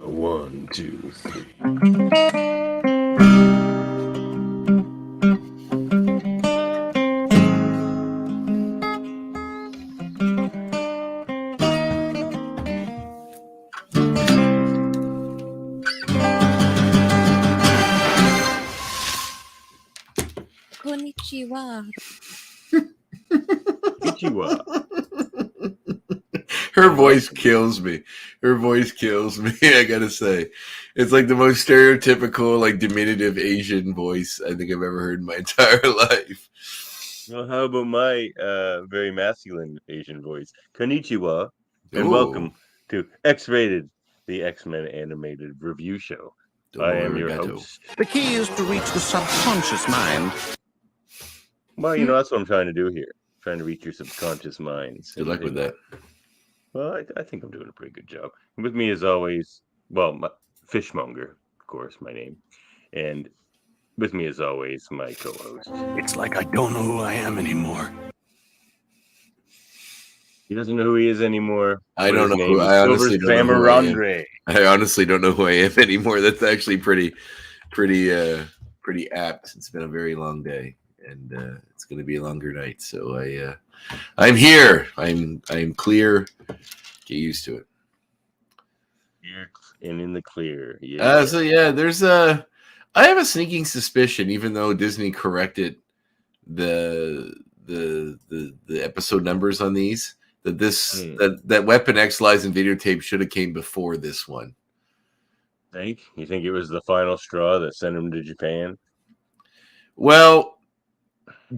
One, two, three. Konnichiwa. Her voice kills me. Her voice kills me. I gotta say, it's like the most stereotypical, like diminutive Asian voice I think I've ever heard in my entire life. Well, how about my very masculine Asian voice? Konnichiwa, and welcome to X-Rated, the X-Men animated review show. I am your host. The key is to reach the subconscious mind. Well, you know, that's what I'm trying to do here. Trying to reach your subconscious minds. Good luck with that. Well, I think I'm doing a pretty good job. With me, as always, well, Fishmonger, of course, my name. And with me, as always, my co-host. It's like I don't know who I am anymore. He doesn't know who he is anymore. I don't know who I honestly don't know who I am. I honestly don't know who I am anymore. That's actually pretty apt. It's been a very long day, and it's going to be a longer night. So I'm here. I'm clear. Get used to it. You're in the clear. Yeah. So yeah, there's I have a sneaking suspicion, even though Disney corrected the episode numbers on these, that that Weapon X lies and videotape should have came before this one. You think it was the final straw that sent him to Japan? Well,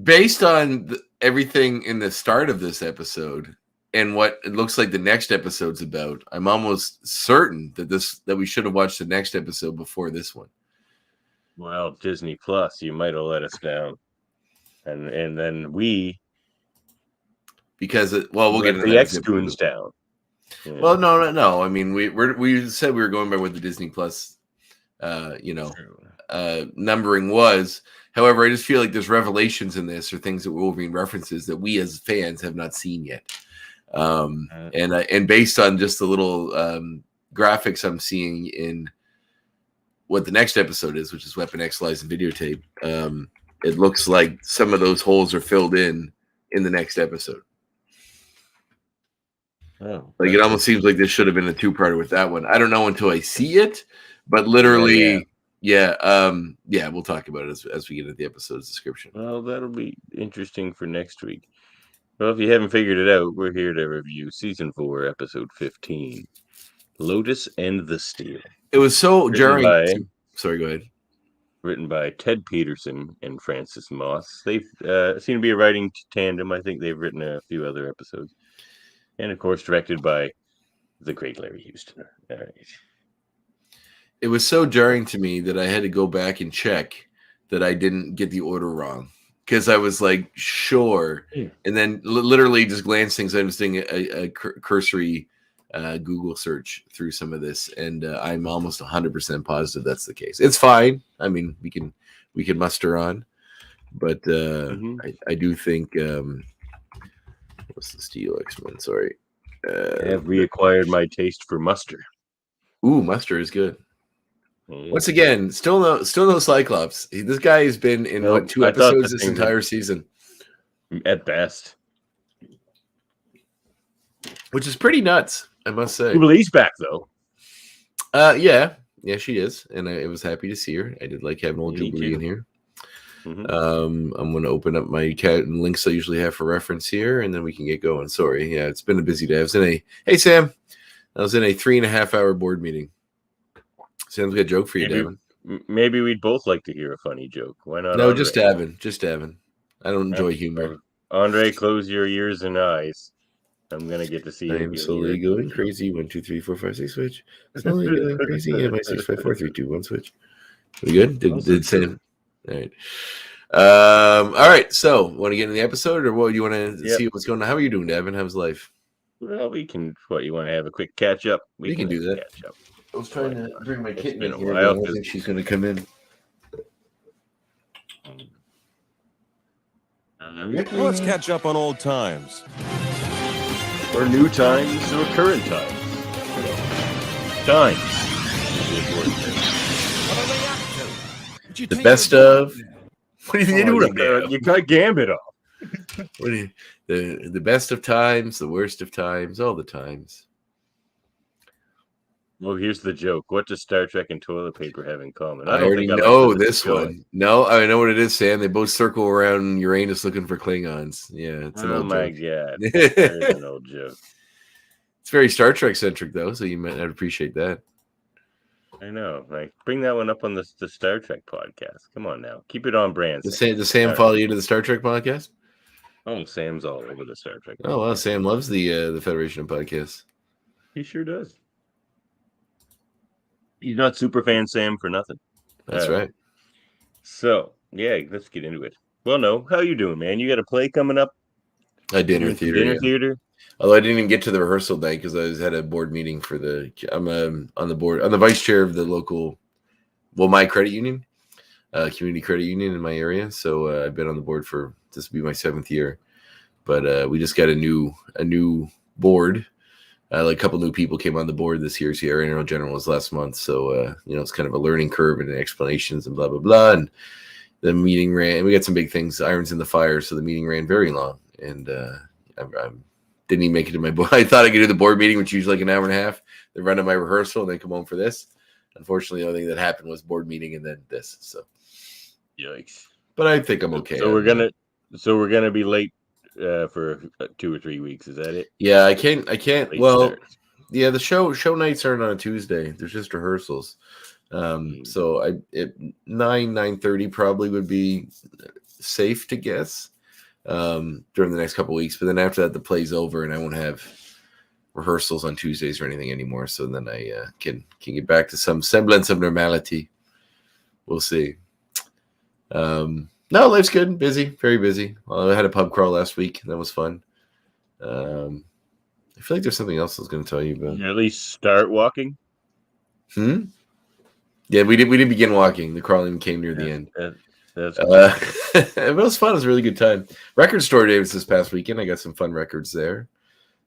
based on everything in the start of this episode and what it looks like the next episode's about, I'm almost certain that we should have watched the next episode before this one. Well, Disney Plus, you might have let us down, and then we'll get the X goons down. Yeah. Well, no. I mean, we said we were going by what the Disney Plus, numbering was. However, I just feel like there's revelations in this or things that Wolverine references that we as fans have not seen yet. And based on just the little graphics I'm seeing in what the next episode is, which is Weapon X Lies and Videotape, it looks like some of those holes are filled in the next episode. Oh, like it almost seems like this should have been a two-parter with that one. I don't know until I see it, but literally, we'll talk about it as we get into the episode's description. Well, that'll be interesting for next week. Well, if you haven't figured it out, we're here to review Season 4, Episode 15, Lotus and the Steel. It was so jarring. Sorry, go ahead. Written by Ted Peterson and Francis Moss. They seem to be a writing tandem. I think they've written a few other episodes. And, of course, directed by the great Larry Houston. All right. It was so jarring to me that I had to go back and check that I didn't get the order wrong. Because I was like, sure. Yeah. And then literally just glancing, so I was doing a cursory Google search through some of this. And I'm almost 100% positive that's the case. It's fine. I mean, we can muster on. But I do think... what's the Steel X-Men? Sorry. I have reacquired my taste for muster. Ooh, muster is good. Once again, still no Cyclops. This guy has been in two episodes this entire season, at best, which is pretty nuts, I must say. Well, he's back though. Yeah, she is, and I was happy to see her. I did like having old Jubilee in here. I'm going to open up my links I usually have for reference here, and then we can get going. Sorry, yeah, it's been a busy day. I was in a 3.5-hour board meeting. Sam's got a joke for you, Davan. Maybe we'd both like to hear a funny joke. Why not? No, Andre? Just Davan. I don't enjoy humor. Andre, close your ears and eyes. I'm gonna get to see you. I'm slowly going crazy. 1, 2, 3, 4, 5, 6 switch. Slowly going crazy. Yeah, my 6, 5, 4, 3, 2, 1 switch. We good? Did Sam? All right. All right. So, want to get into the episode, or what? You want to see what's going on? How are you doing, Davan? How's life? Well, we can. What, you want to have a quick catch up? We can do that. Catch up. I was trying to bring my kitten in here. I don't think she's going to come in. Let's catch up on old times. Or new times, or current times. Times. actually important thing. What are they up to? The best of. What are you doing now? You cut Gambit off. What are you, the best of times, the worst of times, all the times. Well, here's the joke. What does Star Trek and toilet paper have in common? I don't already think I know like this one. No, I know what it is, Sam. They both circle around Uranus looking for Klingons. Yeah, it's an Oh old my joke. god, that is an old joke. It's very Star Trek centric, though, so you might not appreciate that. I know. Like, bring that one up on the Star Trek podcast. Come on now, keep it on brand. Does Sam follow you to the Star Trek podcast? Oh, Sam's all over the Star Trek. Oh, well, Sam loves the Federation of Podcasts. He sure does. He's not super fan Sam for nothing. That's right. So, yeah, let's get into it. Well, no, how you doing, man? You got a play coming up? A dinner theater. Theater. Although I didn't even get to the rehearsal night because I had a board meeting for I'm on the board. I'm the vice chair of the local, my credit union, community credit union in my area. So I've been on the board for this will be my 7th year. But we just got a new board. Like a couple new people came on the board this year. So our annual general was last month. So, it's kind of a learning curve and explanations and blah, blah, blah. And the meeting ran, we got some big things, irons in the fire. So the meeting ran very long. And I didn't even make it to my board. I thought I could do the board meeting, which is usually like an hour and a half. Then run to my rehearsal and then come home for this. Unfortunately, the only thing that happened was board meeting and then this. So, yikes. But I think I'm okay. So we're gonna be late for 2 or 3 weeks. Is that it? Yeah, I can't. Late Well, start. yeah, the show nights aren't on a Tuesday. There's just rehearsals. So at 9:30 probably would be safe to guess during the next couple of weeks. But then after that, the play's over, and I won't have rehearsals on Tuesdays or anything anymore. So then I can get back to some semblance of normality. We'll see. No, life's good. Busy, very busy. I had a pub crawl last week. That was fun. I feel like there's something else I was going to tell you about. At least start walking. Yeah, we didn't begin walking. The crawling came near the end. That's it was fun. It was a really good time. Record store day was this past weekend. I got some fun records there.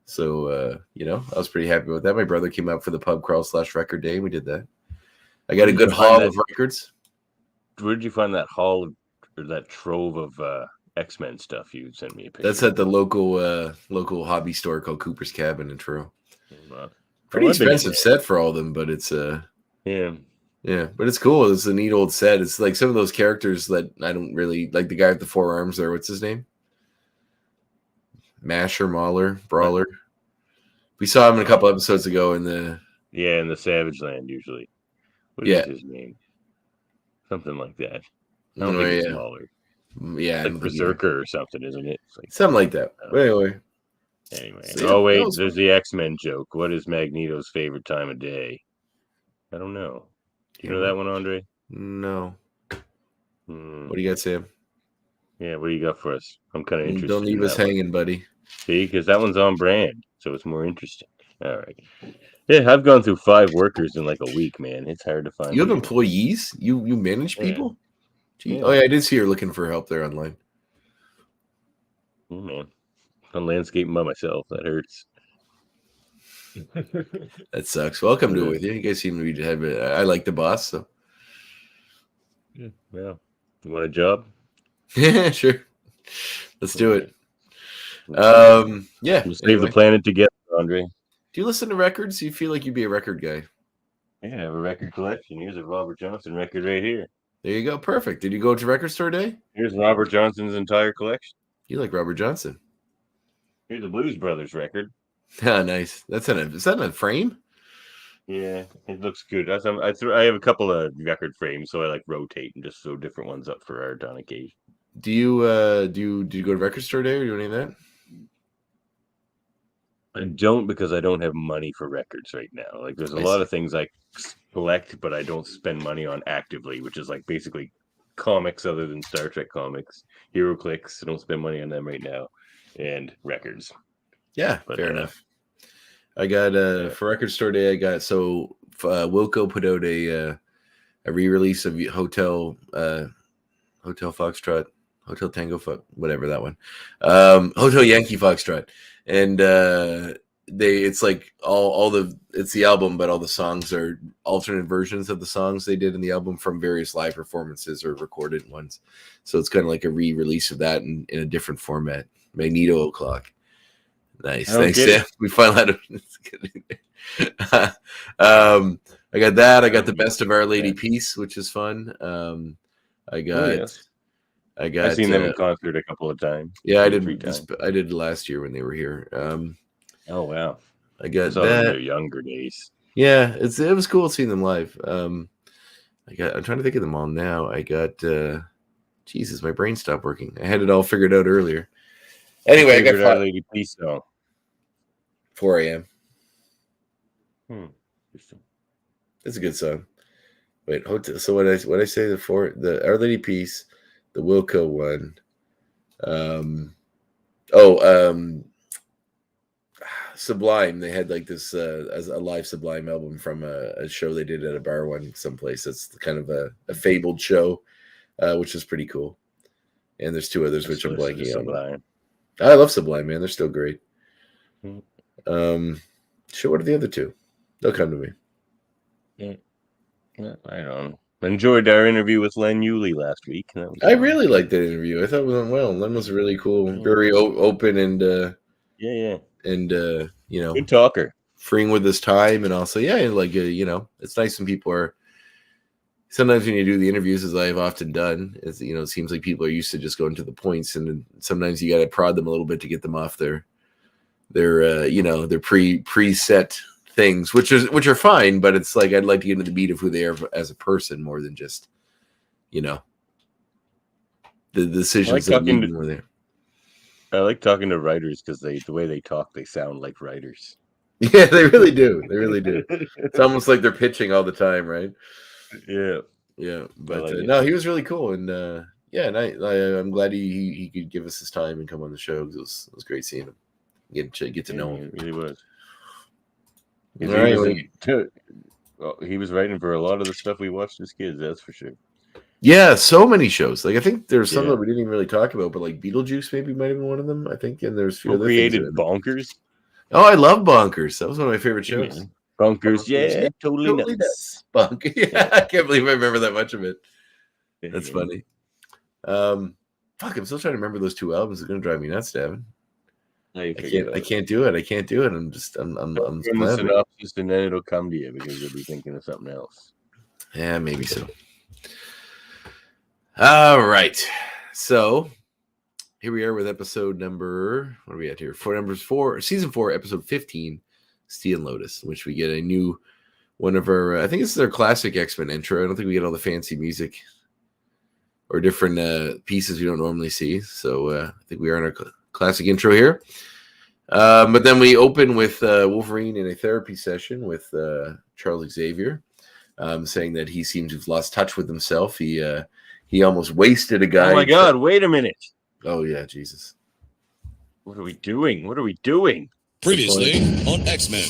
So, I was pretty happy with that. My brother came out for the pub crawl / record day. And we did that. I got a good haul of records. Where did you find that haul or that trove of X-Men stuff you sent me a picture? That's at the local hobby store called Cooper's Cabin in Truro. Pretty I've been expensive set for all of them, but it's yeah, but it's cool. It's a neat old set. It's like some of those characters that I don't really like. The guy with the 4 arms there. What's his name? Masher, Mauler, Brawler. We saw him a couple episodes ago in the Savage Land usually. What is his name? Something like that. I don't think it's Mauler. Yeah, it's like Berserker or something, isn't it? It's like, something like that. Anyway. So, wait, there's the X-Men joke. What is Magneto's favorite time of day? I don't know. Do you know that one, Andre? No. What do you got, Sam? Yeah, what do you got for us? I'm kind of interested. Don't leave us hanging, buddy. See, because that one's on brand, so it's more interesting. All right. Yeah, I've gone through 5 workers in like a week, man. It's hard to find. You have employees? You manage people? Yeah. Oh, yeah, I did see her looking for help there online. Oh, man. I'm landscaping by myself. That hurts. That sucks. Well, I'll come do it with you. You guys seem to be I like the boss, so. Yeah. You want a job? Yeah, sure. Let's do it. Yeah. We'll save the planet together, Andre. Do you listen to records? Do you feel like you'd be a record guy? Yeah, I have a record collection. Here's a Robert Johnson record right here. There you go. Perfect. Did you go to record store day? Here's Robert Johnson's entire collection. You like Robert Johnson. Here's a Blues Brothers record. Ah, nice. Is that in a frame? Yeah, it looks good. I have a couple of record frames, so I like rotate and just throw different ones up for art on occasion. Do you go to record store day or do any of that? I don't, because I don't have money for records right now. Like, there's a lot of things I collect, but I don't spend money on actively, which is like basically comics other than Star Trek comics, HeroClix. I don't spend money on them right now, and records. Yeah, fair enough. I got for record store day. I got Wilco put out a re-release of Hotel Foxtrot, Hotel Tango whatever that one, Hotel Yankee Foxtrot, and it's like it's the album, but all the songs are alternate versions of the songs they did in the album from various live performances or recorded ones. So it's kind of like a re-release of that in a different format. Magneto O'Clock. Nice. Thanks, Sam. We finally had I got that. I got the Best of Our Lady Peace, which is fun. I've seen them in concert a couple of times. Yeah, I did last year when they were here. Oh wow. I got that in their younger days. Yeah, it was cool seeing them live. I'm trying to think of them all now. I got Jesus, my brain stopped working. I had it all figured out earlier. Anyway, I got Our Lady Peace song. 4 a.m. Interesting. It's a good song. Wait, so what I say the Our Lady Peace, the Wilco one. Sublime. They had like this as a live Sublime album from a show they did at a bar one someplace. It's kind of a fabled show, which is pretty cool. And there's two others which I'm blanking on. I love Sublime, man. They're still great. Sure. What are the other two? They'll come to me. Yeah, I don't know. Enjoyed our interview with Len Yulee last week. I really liked that interview. I thought it went well. Len was really cool, very open, and and good talker, freeing with his time, and also it's nice when people are. Sometimes when you do the interviews, as I have often done, it seems like people are used to just going to the points, and sometimes you got to prod them a little bit to get them off their preset things, which are fine, but it's like I'd like to get into the meat of who they are as a person more than just the decisions that made them were there. I like talking to writers because the way they talk, they sound like writers. Yeah, they really do. They really do. It's almost like they're pitching all the time, right? Yeah. But no, he was really cool, and I'm glad he could give us his time and come on the show. It was great seeing him, get to know him. It really was. He was writing for a lot of the stuff we watched as kids. That's for sure. Yeah, so many shows. Like I think there's some that we didn't even really talk about, but like Beetlejuice maybe might have been one of them. I think, and there's a few other created things Bonkers. Oh, I love Bonkers. That was one of my favorite shows. Bonkers, yeah, totally nuts. Bunk. Yeah, I can't believe I remember that much of it. That's funny. I'm still trying to remember those two albums. It's gonna drive me nuts, Davan. I can't do it. I'm the synopsis, and then it'll come to you because you'll be thinking of something else. Yeah, maybe so. All right. So here we are with episode number, what are we at here? Season 4, episode 15, Steel and Lotus, in which we get a new one of our, I think this is their classic X-Men intro. I don't think we get all the fancy music or different pieces we don't normally see. So I think we are in our classic intro here. But then we open with Wolverine in a therapy session with Charles Xavier, saying that he seems to have lost touch with himself. He almost wasted a guy. Oh my God! Wait a minute. Oh yeah, Jesus! What are we doing? Previously on X-Men.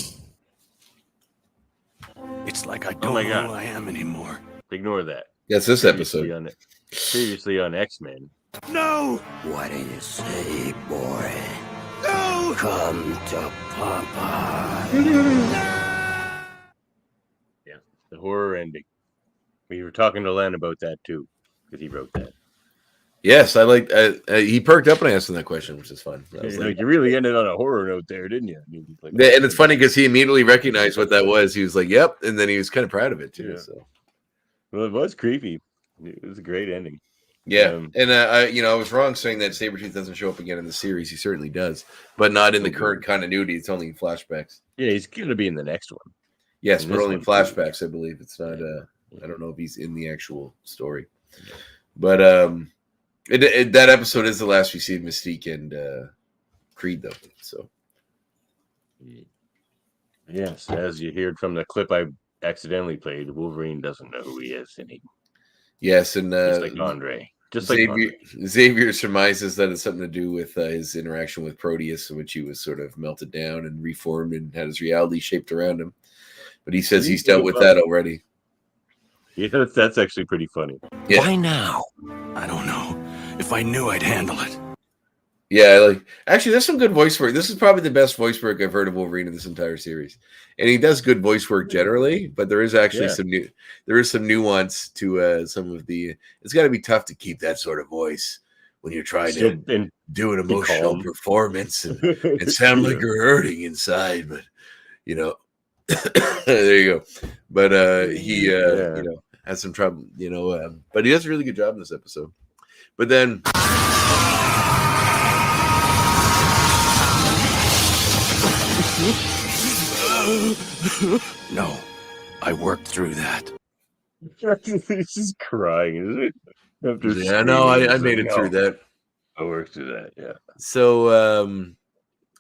It's like I don't know who I am anymore. Ignore that. That's this episode. Previously on X-Men. No! What do you say, boy? No! Come to Papa. Yeah, the horror ending. We were talking to Len about that too, because he wrote that. Yes, I like. He perked up when I asked him that question, which is fun. You really ended on a horror note there, didn't you? And it's funny because he immediately recognized what that was. He was like, "Yep," and then he was kind of proud of it too. Yeah. So, well, it was creepy. It was a great ending. Yeah, and I was wrong saying that Sabretooth doesn't show up again in the series. He certainly does, but not in the current continuity. It's only in flashbacks. Yeah, he's going to be in the next one. Yes, but only in flashbacks, I believe. It's not. I don't know if he's in the actual story, but that episode is the last we see of Mystique and Creed, though. So, yes, as you heard from the clip I accidentally played, Wolverine doesn't know who he is, and yes, and just like Andre. Xavier surmises that it's something to do with his interaction with Proteus, in which he was sort of melted down and reformed and had his reality shaped around him. But he says he's dealt with that already. Yeah, that's actually pretty funny. Yeah. Why now? I don't know. If I knew, I'd handle it. Yeah, actually, there's some good voice work. This is probably the best voice work I've heard of Wolverine in this entire series, and he does good voice work generally. But there is actually some nuance to some of the. It's got to be tough to keep that sort of voice when you're trying to do an emotional performance and sound like you're hurting inside. But there you go. But he has some trouble. But he does a really good job in this episode. But then. No, I worked through that. He's just crying, isn't it? Yeah, no, I made it through that. I worked through that, yeah. So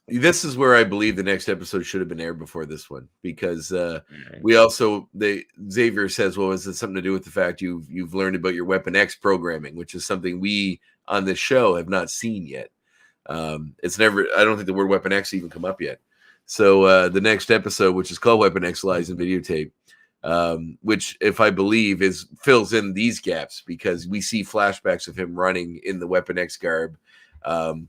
this is where I believe the next episode should have been aired before this one, because Xavier says, well, is it something to do with the fact you've learned about your Weapon X programming, which is something we on this show have not seen yet. It's never, I don't think the word Weapon X even come up yet. So the next episode, which is called Weapon X Lies in Videotape, which, if I believe, fills in these gaps, because we see flashbacks of him running in the Weapon X garb, being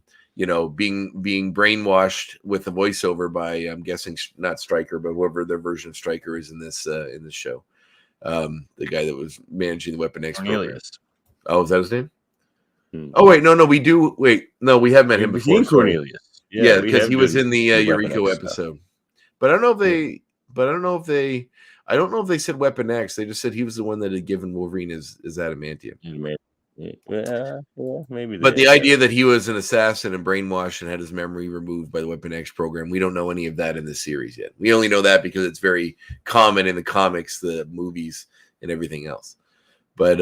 brainwashed with the voiceover by, I'm guessing, not Stryker, but whoever their version of Stryker is in this show. The guy that was managing the Weapon X program. Oh, is that his name? Oh wait, no, we do. Wait, no, we have met him before. Cornelius. Yeah, because he was in the Eureka episode. But I don't know if they said Weapon X. They just said he was the one that had given Wolverine his adamantium. Maybe. But the idea that he was an assassin and brainwashed and had his memory removed by the Weapon X program, we don't know any of that in this series yet. We only know that because it's very common in the comics, the movies, and everything else. But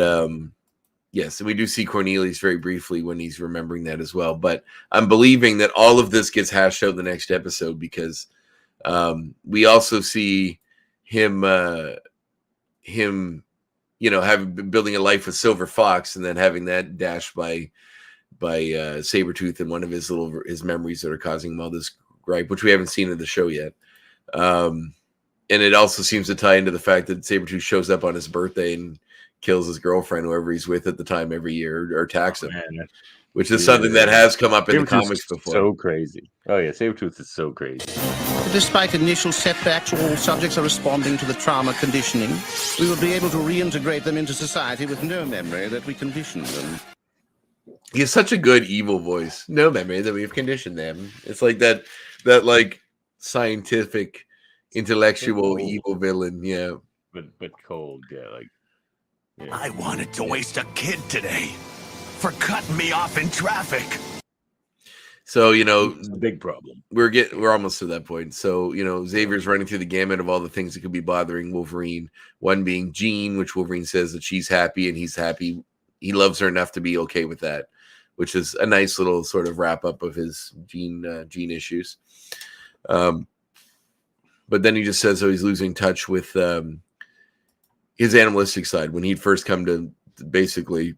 yes, and we do see Cornelius very briefly when he's remembering that as well. But I'm believing that all of this gets hashed out in the next episode, because we also see him having been building a life with Silver Fox, and then having that dashed by Sabretooth in one of his memories that are causing him all this gripe, which we haven't seen in the show yet. And it also seems to tie into the fact that Sabretooth shows up on his birthday and kills his girlfriend, whoever he's with at the time, every year, or attacks him, which is something that has come up in the comics before. So crazy. Oh yeah, Sabretooth is so crazy. Despite initial setbacks, all subjects are responding to the trauma conditioning. We will be able to reintegrate them into society with no memory that we conditioned them. He has such a good evil voice. No memory that we've conditioned them. It's like that like scientific, intellectual, evil villain. Yeah, but cold. Yeah, like. Yeah. I wanted to waste a kid today for cutting me off in traffic. So, it's a big problem. We're almost to that point. So, Xavier's running through the gamut of all the things that could be bothering Wolverine. One being Jean, which Wolverine says that she's happy and he's happy. He loves her enough to be okay with that, which is a nice little sort of wrap up of his Jean issues. But then he just says, he's losing touch with his animalistic side. When he'd first come to basically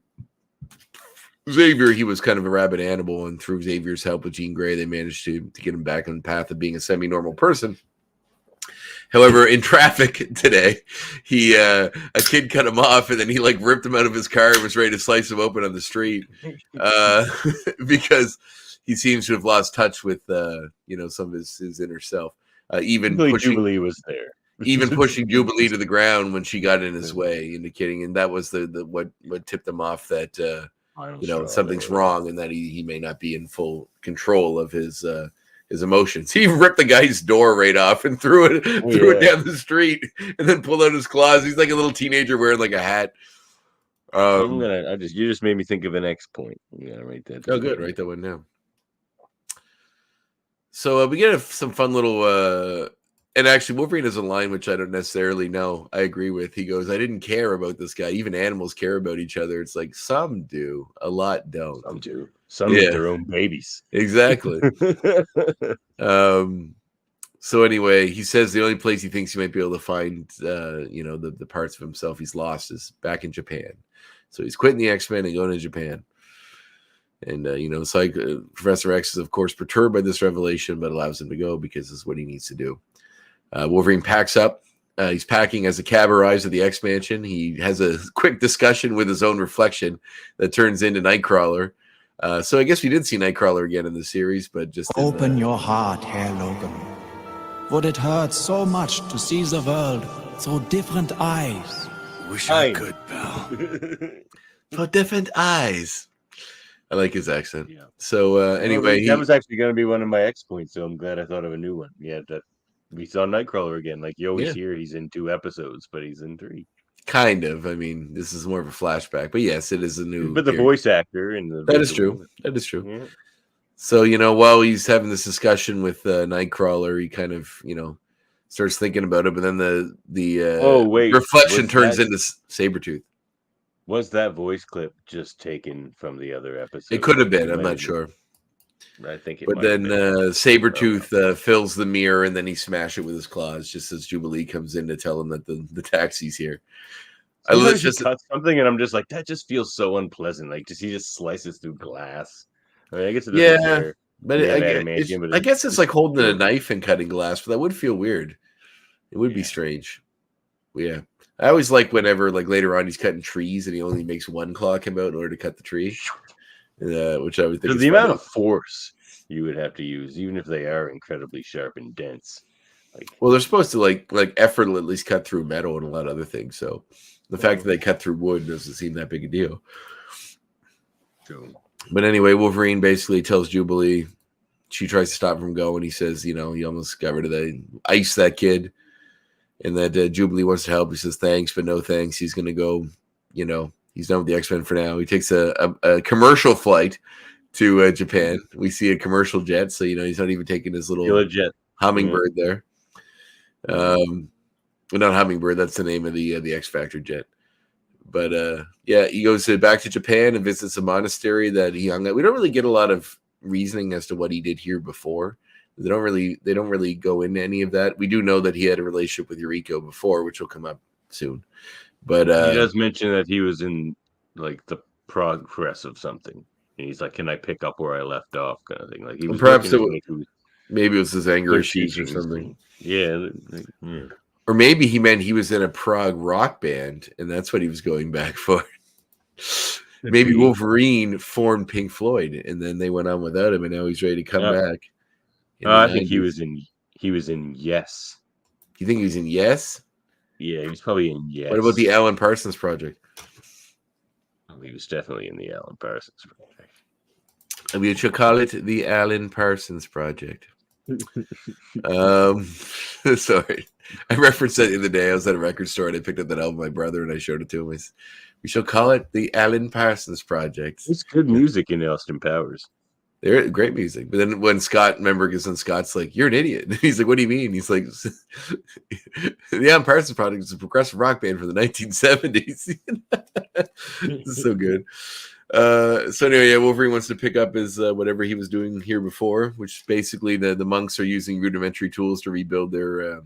Xavier, he was kind of a rabid animal, and through Xavier's help with Jean Grey, they managed to get him back on the path of being a semi-normal person. However, in traffic today, a kid cut him off, and then he ripped him out of his car and was ready to slice him open on the street, because he seems to have lost touch with some of his inner self. Even Jubilee was there. Even pushing Jubilee to the ground when she got in his way, indicating, and that was what tipped him off that something's wrong, and that he may not be in full control of his emotions. He ripped the guy's door right off and threw it down the street, and then pulled out his claws. He's like a little teenager wearing a hat. You just made me think of an X point. Yeah, right there. Oh, good, write that one down. So we get some fun little. And actually, Wolverine has a line which I don't necessarily know. I agree with. He goes, "I didn't care about this guy. Even animals care about each other." It's like some do, a lot don't. Some do. Some eat their own babies. Exactly. So anyway, he says the only place he thinks he might be able to find, the parts of himself he's lost is back in Japan. So he's quitting the X-Men and going to Japan. And, Professor X is, of course, perturbed by this revelation, but allows him to go because it's what he needs to do. Wolverine packs up. He's packing as the cab arrives at the X-Mansion. He has a quick discussion with his own reflection that turns into Nightcrawler. So I guess we did see Nightcrawler again in the series, but just Open your heart, Herr Logan. Would it hurt so much to see the world through different eyes? Wish I could, pal. for different eyes. I like his accent. Yeah. So anyway, that was actually going to be one of my X points, so I'm glad I thought of a new one. Yeah, that we saw Nightcrawler again. Like you always hear, he's in 2 episodes, but he's in 3. Kind of. I mean, this is more of a flashback, but yes, it is a new. But the voice actor and the that is true. That is true. Yeah. So while he's having this discussion with Nightcrawler, he kind of starts thinking about it, but then the reflection turns into Sabretooth. Was that voice clip just taken from the other episode? It could have been. I'm not sure. I think it. But then Sabretooth fills the mirror, and then he smashes it with his claws, just as Jubilee comes in to tell him that the taxi's here. I just cut something, and I'm just like, that just feels so unpleasant. Like, he just slices through glass. I mean, I guess it doesn't care. But I guess it's like holding a knife and cutting glass, but that would feel weird. It would be strange. Yeah. I always like whenever, like later on, he's cutting trees and he only makes one claw come out in order to cut the tree, which I would think is the amount of force you would have to use, even if they are incredibly sharp and dense. Well, they're supposed to like effortlessly cut through metal and a lot of other things. So the fact that they cut through wood doesn't seem that big a deal. But anyway, Wolverine basically tells Jubilee, she tries to stop him from going. He says, he almost got rid of that kid. And that Jubilee wants to help. He says, thanks, but no thanks. He's going to go, he's done with the X-Men for now. He takes a commercial flight to Japan. We see a commercial jet. So, he's not even taking his little jet hummingbird there. Not hummingbird. That's the name of the X-Factor jet. But, he goes back to Japan and visits a monastery that he hung at. We don't really get a lot of reasoning as to what he did here before. They don't really go into any of that. We do know that he had a relationship with Yuriko before, which will come up soon. But he does mention that he was in like the progress of something. And he's like, "Can I pick up where I left off?" kind of thing. Like he was perhaps maybe it was his anger issues or something. Yeah. Or maybe he meant he was in a prog rock band, and that's what he was going back for. Maybe Wolverine formed Pink Floyd, and then they went on without him, and now he's ready to come back. I think he was in Yes. You think he was in Yes? Yeah, he was probably in Yes. What about the Alan Parsons Project? Oh, he was definitely in the Alan Parsons Project. We should call it the Alan Parsons Project. Sorry. I referenced that the other day. I was at a record store and I picked up that album by my brother and I showed it to him. We shall call it the Alan Parsons Project. It's good music in Austin Powers. They're great music. But then when Scott, remember, because then Scott's like, "You're an idiot." He's like, "What do you mean?" He's like, "The Alan Parsons Project is a progressive rock band from the 1970s. This is so good. So anyway, Wolverine wants to pick up his whatever he was doing here before, which basically the monks are using rudimentary tools to rebuild their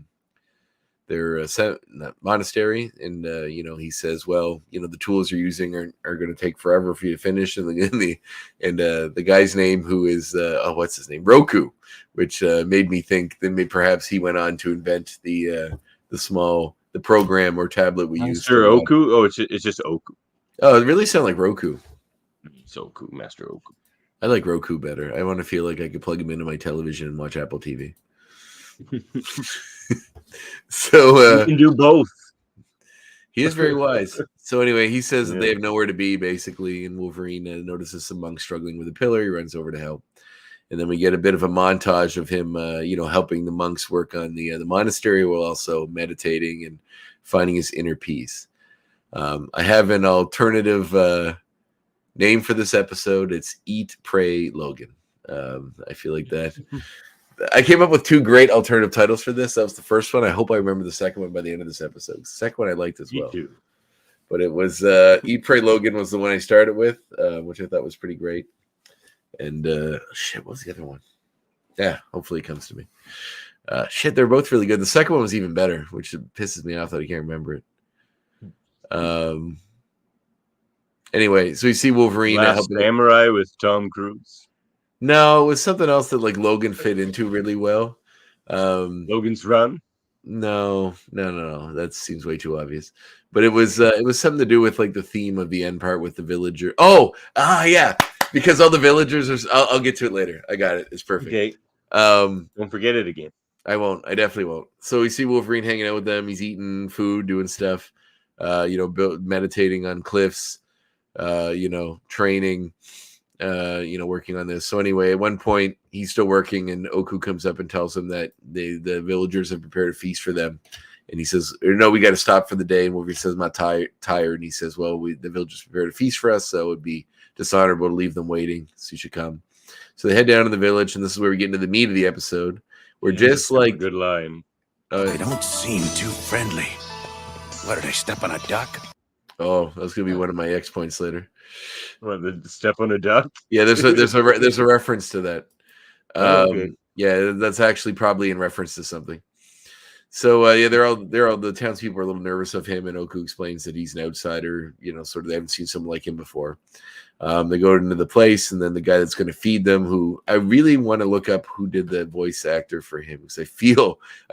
monastery, and he says, well, the tools you're using are going to take forever for you to finish, and the guy's name, who is what's his name, Roku, which made me think that perhaps he went on to invent the program or tablet we use. Master Oku? Oh, it's just Oku. Oh, it really sounded like Roku. It's Oku, Master Oku. I like Roku better. I want to feel like I could plug him into my television and watch Apple TV. So you can do both. He is very wise. So anyway, he says that they have nowhere to be, basically, and Wolverine notices some monks struggling with a pillar. He runs over to help, and then we get a bit of a montage of him, helping the monks work on the monastery while also meditating and finding his inner peace. I have an alternative name for this episode. It's Eat, Pray, Logan. I feel like that. I came up with 2 great alternative titles for this. That was the first one. I hope I remember the second one by the end of this episode. The second one I liked as well. Too. But it was Eat, Pray, Logan was the one I started with, which I thought was pretty great. And what was the other one? Yeah, hopefully it comes to me. They're both really good. The second one was even better, which pisses me off that I can't remember it. Anyway, so we see Wolverine. Last Samurai with Tom Cruise. No, it was something else that like Logan fit into really well. Logan's Run. No. That seems way too obvious. But it was something to do with like the theme of the end part with the villager. Yeah. because all the villagers are. I'll get to it later. I got it. It's perfect. Okay. Um, Don't forget it again. I won't. I definitely won't. So we see Wolverine hanging out with them. He's eating food, doing stuff. Meditating on cliffs. Training. Working on this. So anyway, at one point he's still working, and Oku comes up and tells him that the villagers have prepared a feast for them. And he says, "No, we got to stop for the day." And Wolverine says, "I'm not tired." And he says, "Well, the villagers prepared a feast for us, so it would be dishonorable to leave them waiting. So you should come." So they head down to the village, and this is where we get into the meat of the episode. We're just like good line. They don't seem too friendly. What, did I step on a duck? Oh, that's gonna be one of my X points later. What, the step on a duck? Yeah, there's a reference to that. Good. Yeah, that's actually probably in reference to something. So they're all the townspeople are a little nervous of him, and Oku explains that he's an outsider. Sort of they haven't seen someone like him before. They go into the place, and then the guy that's going to feed them, who I really want to look up who did the voice actor for him, because I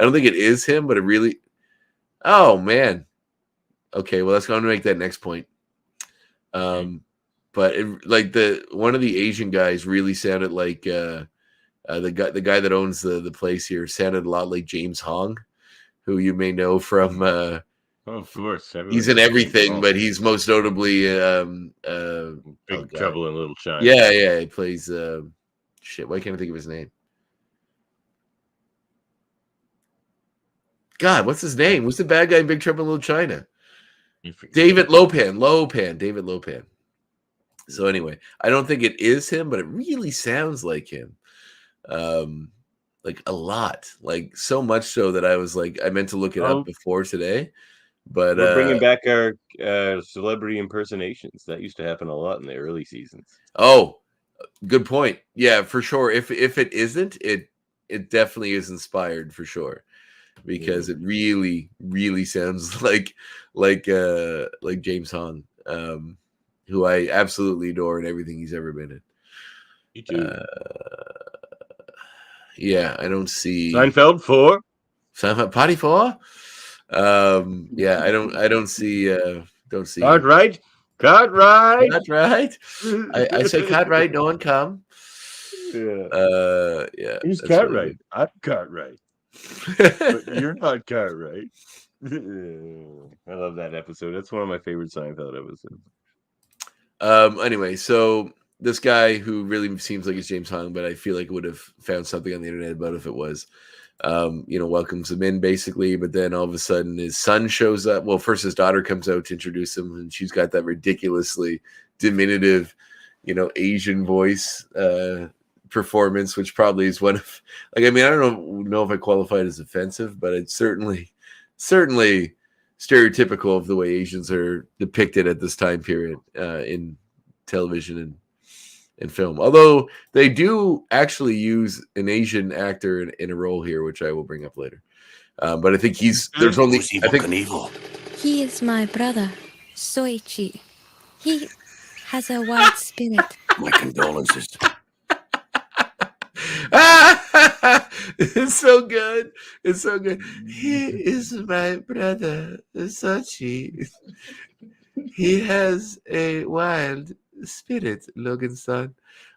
don't think it is him, but it really. Oh man. Okay, well, that's going to make that next point. But one of the Asian guys really sounded like the guy that owns the place here sounded a lot like James Hong, who you may know from. Of course, he's in everything, but he's most notably Big Trouble in Little China. Yeah, he plays. Why can't I think of his name? God, what's his name? Who's the bad guy in Big Trouble in Little China? David Lopan. So anyway, I don't think it is him, but it really sounds like him. Like a lot, like so much so that I was like, I meant to look it up before today, but we're bringing back our celebrity impersonations. That used to happen a lot in the early seasons. Oh, good point. Yeah, for sure. If it isn't, it definitely is inspired for sure, because it really, really sounds like James Hong, who I absolutely adore in everything he's ever been in. You too. Yeah, I don't see Seinfeld 4. Seinfeld Potty 4. Yeah, I don't see. Cartwright. I say Cartwright. No one come. Yeah. Who's Cartwright? I'm Cartwright. But you're not Cartwright. I love that episode. That's one of my favorite Seinfeld episodes. Anyway, so this guy who really seems like it's James Hong, but I feel like would have found something on the internet about if it was, welcomes him in basically. But then all of a sudden his son shows up. Well, first his daughter comes out to introduce him, and she's got that ridiculously diminutive, Asian voice performance, which probably is one of, I don't know if I qualify it as offensive, but it's certainly stereotypical of the way Asians are depicted at this time period in television and film. Although they do actually use an Asian actor in a role here, which I will bring up later. But I think there's only evil. He is my brother, Soichi. He has a wild spirit. My condolences. It's so good. It's so good. He is my brother, Soichi. He has a wild spirit, Logan's son.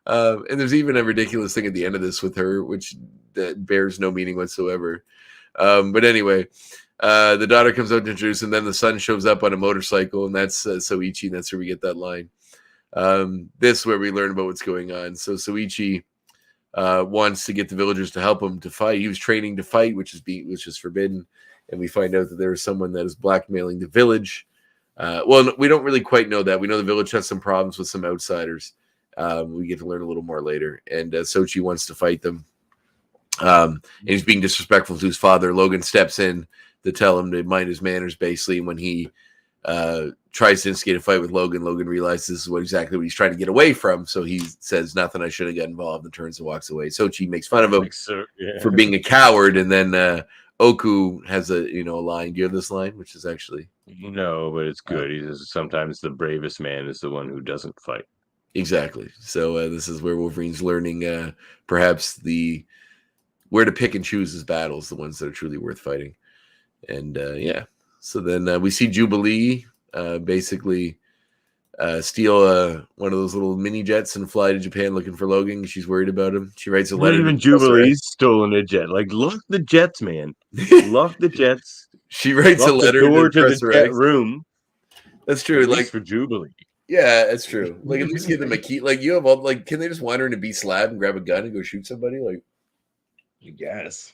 And there's even a ridiculous thing at the end of this with her, which that bears no meaning whatsoever. But anyway, the daughter comes out to introduce, and then the son shows up on a motorcycle, and that's Soichi, and that's where we get that line. This is where we learn about what's going on. So Soichi wants to get the villagers to help him to fight. He was training to fight, which is forbidden, and we find out that there is someone that is blackmailing the village. Well, we don't really quite know that. We know the village has some problems with some outsiders. We get to learn a little more later. And Soichi wants to fight them. And he's being disrespectful to his father. Logan steps in to tell him to mind his manners, basically. When he tries to instigate a fight with Logan, Logan realizes this is exactly what he's trying to get away from. So he says, "Nothing, I shouldn't get involved," and turns and walks away. Soichi makes fun of him for being a coward. And then Oku has a line. Do you have this line, which is actually no, but it's good. He says sometimes the bravest man is the one who doesn't fight. Exactly. So this is where Wolverine's learning perhaps where to pick and choose his battles, the ones that are truly worth fighting. And so then we see Jubilee basically steal one of those little mini jets and fly to Japan looking for Logan. She's worried about him. She writes a Not letter. even to Professor Jubilee's X. stolen a jet. Like, lock the jets, man. Lock the jets. She writes a Lock the letter door to to the Professor jet X. room. That's true. At Like least for Jubilee. yeah, that's true. Like at least give them a key. Like you have all like, can they just wander into B slab and grab a gun and go shoot somebody? Like, I guess.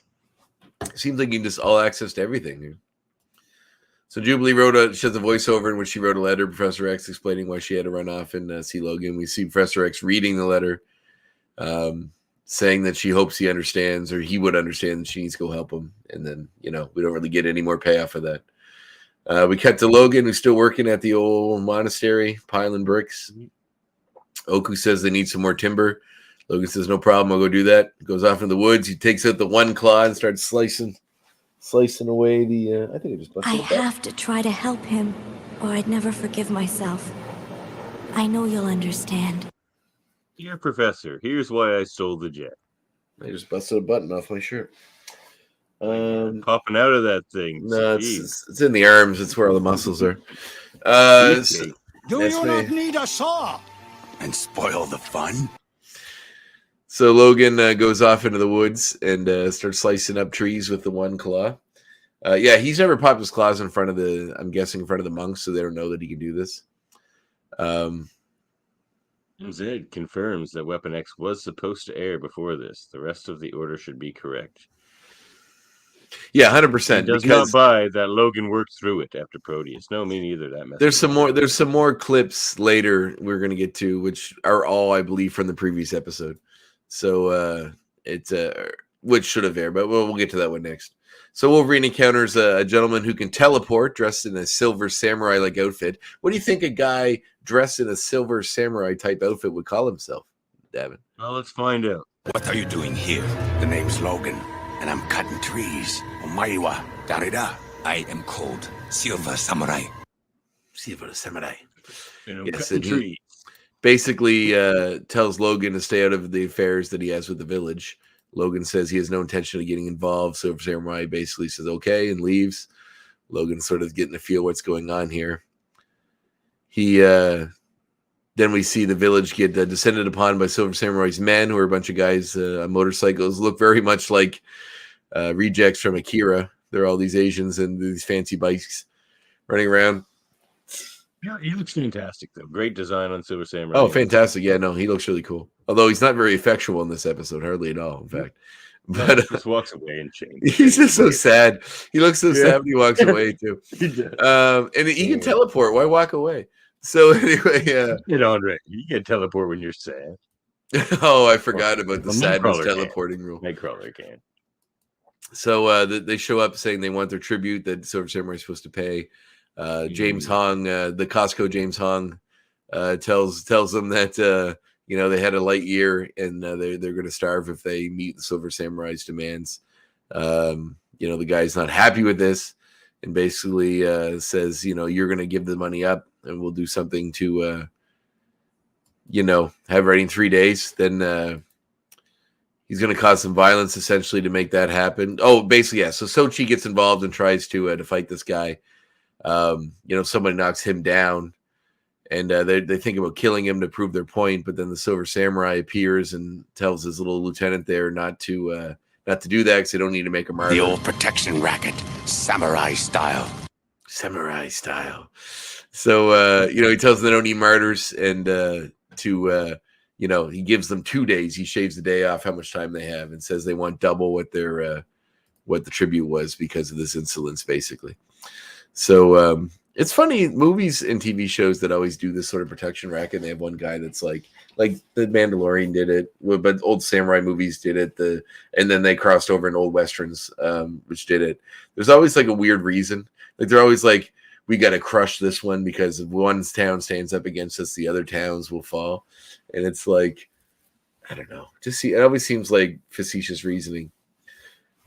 seems like you can just all access to everything. Dude. So Jubilee she has a voiceover in which she wrote a letter to Professor X explaining why she had to run off and see Logan. We see Professor X reading the letter, saying that she hopes he understands or he would understand that she needs to go help him. And then, we don't really get any more payoff of that. We cut to Logan, who's still working at the old monastery, piling bricks. Oku says they need some more timber. Logan says, no problem, I'll go do that. Goes off in the woods. He takes out the one claw and starts slicing away the, I think it just busted I it back. have to try to help him, or I'd never forgive myself. I know you'll understand. Dear Professor, here's why I stole the jet. I just busted a button off my shirt. Popping out of that thing. No, Jeez. it's in the arms. It's where all the muscles are. Beefcake. Do That's you me. not need a saw? And spoil the fun? So Logan goes off into the woods and starts slicing up trees with the one claw. Yeah, he's never popped his claws in front of I'm guessing in front of the monks, so they don't know that he can do this. Zed confirms that Weapon X was supposed to air before this. The rest of the order should be correct. Yeah, 100%. He does not buy that Logan worked through it after Proteus. No, me neither. That message. There's some more clips later we're gonna get to, which are all I believe from the previous episode. So it's which should have aired, but we'll get to that one next. So Wolverine encounters a gentleman who can teleport, dressed in a silver samurai-like outfit. What do you think a guy dressed in a silver samurai-type outfit would call himself, Davan? Well, let's find out. What are you doing here? The name's Logan, and I'm cutting trees. Omaiwa, Darida. I am called Silver Samurai. Silver samurai. Yes, and he basically tells Logan to stay out of the affairs that he has with the village. Logan says he has no intention of getting involved. Silver Samurai basically says okay and leaves. Logan's sort of getting to feel what's going on here. He then we see the village get descended upon by Silver Samurai's men, who are a bunch of guys on motorcycles, look very much like rejects from Akira. They're all these Asians and these fancy bikes running around. Yeah, he looks fantastic, though. Great design on Silver Samurai. Oh, fantastic. Yeah, no, he looks really cool. Although he's not very effectual in this episode, hardly at all, in fact. But he just walks away and changes. He's just so sad. He looks so sad when he walks away, too. And he can teleport. Why walk away? So anyway, Andre, you can teleport when you're sad. Oh, I forgot about the sadness Nightcrawler teleporting rule. Nightcrawler can. So they show up saying they want their tribute that Silver Samurai is supposed to pay. James Hong, the Costco James Hong, tells them that they had a light year and they're going to starve if they meet the Silver Samurai's demands. The guy's not happy with this and basically says, you're going to give the money up and we'll do something to, have ready in 3 days. Then he's going to cause some violence essentially to make that happen. Oh, basically, yeah. So Sochi gets involved and tries to fight this guy. Somebody knocks him down and they think about killing him to prove their point, but then the Silver Samurai appears and tells his little lieutenant there not to do that because they don't need to make a martyr. The old protection racket, samurai style. So he tells them they don't need martyrs and he gives them 2 days. He shaves the day off how much time they have and says they want double what their what the tribute was because of this insolence, basically. So it's funny, movies and TV shows that always do this sort of protection racket. And they have one guy that's like the Mandalorian did it, but old samurai movies did it. And then they crossed over in old westerns, which did it. There's always like a weird reason. Like they're always like, we got to crush this one because if one town stands up against us, the other towns will fall. And it's like, I don't know. It always seems like facetious reasoning.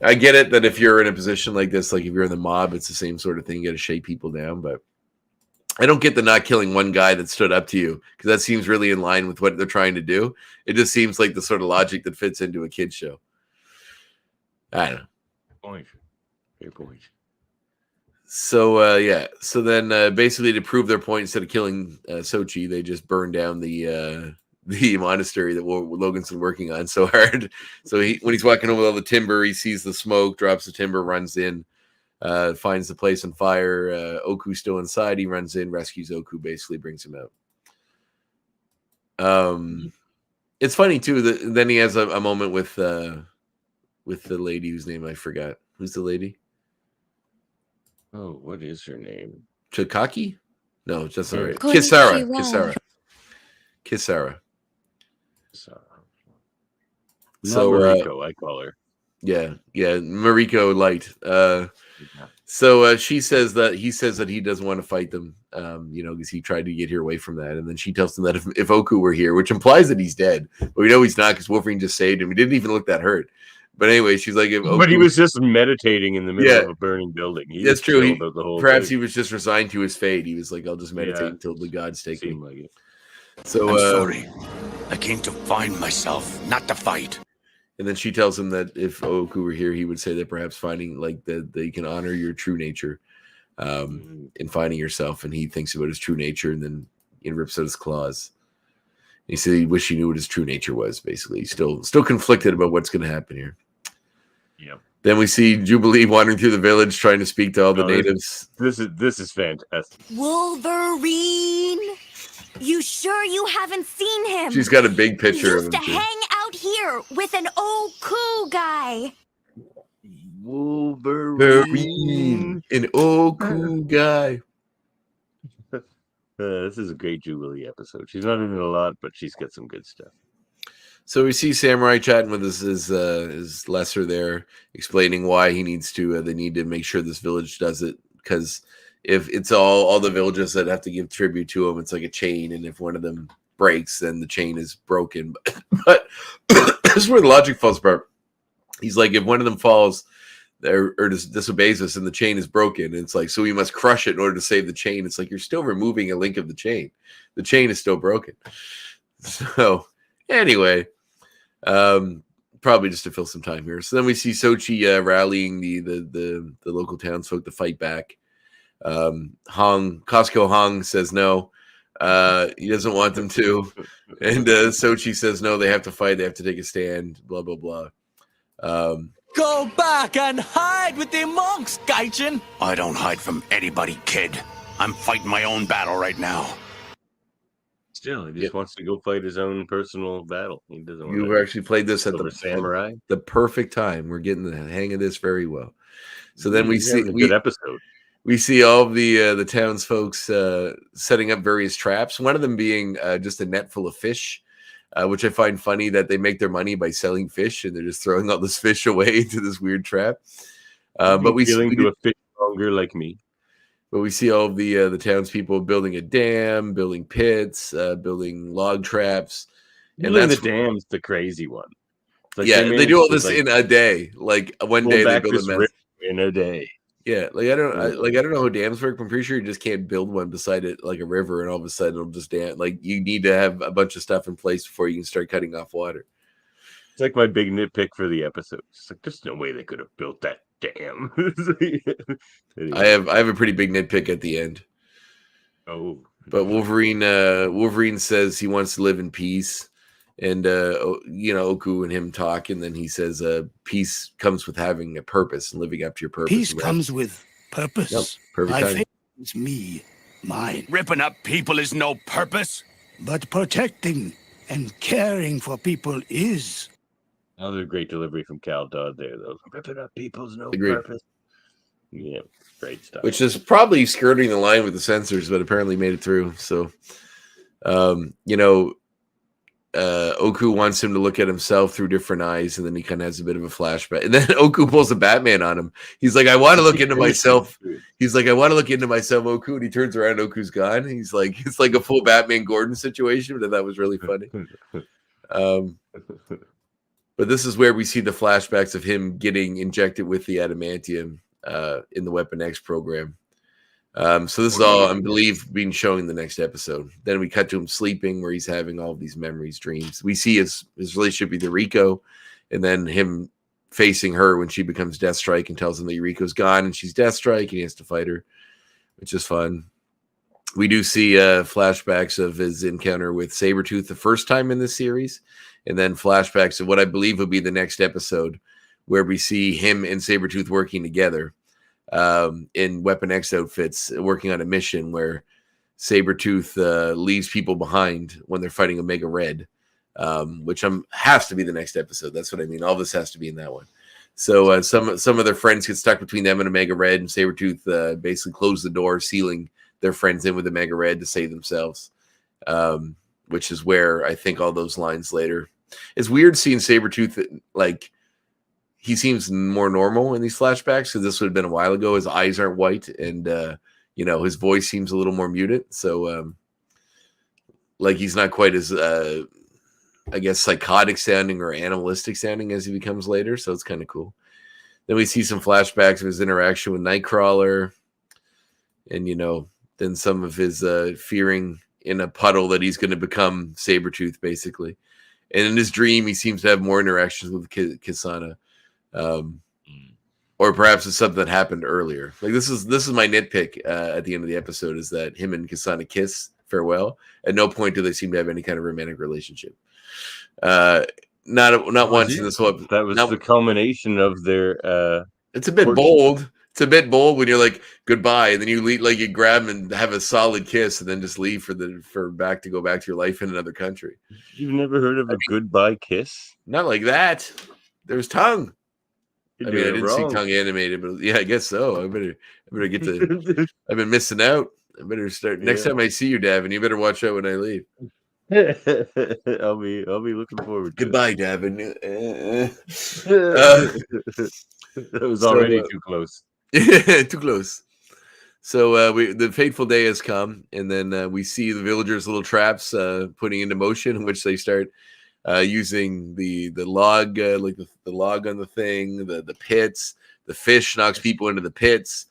I get it that if you're in a position like this, like if you're in the mob, it's the same sort of thing. You got to shake people down. But I don't get the not killing one guy that stood up to you because that seems really in line with what they're trying to do. It just seems like the sort of logic that fits into a kid's show. I don't know. Point. Fair point. So yeah. So then basically to prove their point, instead of killing Sochi, they just burn down the monastery that Logan's been working on so hard. So when he's walking over with all the timber, he sees the smoke, drops the timber, runs in, finds the place on fire. Oku's still inside. He runs in, rescues Oku, basically brings him out. It's funny too that then he has a moment with the lady whose name I forgot. Who's the lady? Oh, what is her name? Chikaki? No, that's all right. Konnichiwa. Kisara. So Mariko, I call her. Yeah, Mariko Light. So he says that he doesn't want to fight them, because he tried to get here away from that. And then she tells him that if Oku were here, which implies that he's dead, but we know he's not because Wolverine just saved him. He didn't even look that hurt. But anyway, she's like, but he was just meditating in the middle of a burning building. That's true. Perhaps thing. he was just resigned to his fate. He was like, I'll just meditate until the gods take me. Like it. So I'm sorry. I came to find myself, not to fight. And then she tells him that if Oku were here, he would say that perhaps finding that you can honor your true nature in finding yourself. And he thinks about his true nature and then rips out his claws. He said he wished he knew what his true nature was, basically. He's still conflicted about what's going to happen here. Yep. Then we see Jubilee wandering through the village trying to speak to all the natives. This is fantastic. Wolverine! You sure you haven't seen him? She's got a big picture of him. He used to hang out here with an Oku guy. Wolverine, an Oku guy. This is a great Jubilee episode. She's not in it a lot, but she's got some good stuff. So we see Samurai chatting with his lesser there, explaining why he needs to. They need to make sure this village does it, because if it's all the villages that have to give tribute to him, it's like a chain, and if one of them breaks, then the chain is broken. But this is where the logic falls apart. He's like, if one of them falls or disobeys us, and the chain is broken, and it's like, so we must crush it in order to save the chain. It's like you're still removing a link of the chain. The chain is still broken. So anyway, probably just to fill some time here. So then we see Sochi rallying the local townsfolk to fight back. Costco Hong says no. He doesn't want them to. And Sochi says no, they have to fight, they have to take a stand, blah blah blah. Go back and hide with the monks, Gaijin. I don't hide from anybody, kid. I'm fighting my own battle right now. Still, he just wants to go fight his own personal battle. He doesn't. You've actually played this at Samurai. The perfect time. We're getting the hang of this very well. So then we see good episode. We see all of the townsfolk setting up various traps. One of them being just a net full of fish, which I find funny that they make their money by selling fish, and they're just throwing all this fish away into this weird trap. But we see to a fish monger like me. But we see all of the townspeople building a dam, building pits, building log traps. And then the dam's the crazy one. Like they do all this in a day. Like one day they build a mess in a day. Yeah, I don't know how dams work. But I'm pretty sure you just can't build one beside it like a river, and all of a sudden it'll just dam. Like you need to have a bunch of stuff in place before you can start cutting off water. It's like my big nitpick for the episode. It's like there's no way they could have built that dam. Anyway. I have a pretty big nitpick at the end. Oh, but Wolverine says he wants to live in peace, and Oku and him talk, and then he says peace comes with having a purpose and living up to your purpose. Peace comes with purpose. Yep, perfect My time. faith is me, mine. Ripping up people is no purpose. But protecting and caring for people is. Another great delivery from Cal Dodd there, though. Ripping up people's no Agreed. purpose. Yeah, great stuff. Which is probably skirting the line with the censors, but apparently made it through. So, Oku wants him to look at himself through different eyes, and then he kind of has a bit of a flashback. And then Oku pulls a Batman on him. He's like, I want to look into myself. He's like, I want to look into myself, Oku. And he turns around, Oku's gone. He's like, it's like a full Batman Gordon situation, but that was really funny. But this is where we see the flashbacks of him getting injected with the adamantium in the Weapon X program. So this is all, I believe, being shown in the next episode. Then we cut to him sleeping, where he's having all of these memories, dreams. We see his relationship with Rico, and then him facing her when she becomes Deathstrike and tells him that Yuriko's gone and she's Deathstrike and he has to fight her, which is fun. We do see flashbacks of his encounter with Sabretooth the first time in this series, and then flashbacks of what I believe will be the next episode, where we see him and Sabretooth working together in Weapon X outfits, working on a mission where Sabretooth leaves people behind when they're fighting Omega Red, which has to be the next episode. That's what I mean. All this has to be in that one. So some of their friends get stuck between them and Omega Red, and Sabretooth basically closed the door, sealing their friends in with Omega Red to save themselves, which is where I think all those lines later. It's weird seeing Sabretooth, like, he seems more normal in these flashbacks because this would have been a while ago. His eyes aren't white, and his voice seems a little more muted. So, like, he's not quite as, I guess, psychotic sounding or animalistic sounding as he becomes later. So it's kind of cool. Then we see some flashbacks of his interaction with Nightcrawler, and then some of his fearing in a puddle that he's going to become Sabretooth, basically. And in his dream, he seems to have more interactions with Kasana. Or perhaps it's something that happened earlier. Like, this is my nitpick at the end of the episode, is that him and Kasana kiss farewell. At no point do they seem to have any kind of romantic relationship. Not once in this whole episode. That was the culmination of their it's a bit bold. It's a bit bold when you're like goodbye, and then you leave, like, you grab him and have a solid kiss, and then just leave to go back to your life in another country. You've never heard of a goodbye kiss? Not like that. There's tongue. You're I didn't see tongue animated, but yeah, I guess so. I better get to. I've been missing out. I better start next time I see you, Davan. You better watch out when I leave. I'll be looking forward to Goodbye, Davan. That was already too close. Too close. So the fateful day has come, and then we see the villagers' little traps putting into motion, in which they start using the log, like the log on the thing, the pits. The fish knocks people into the pits.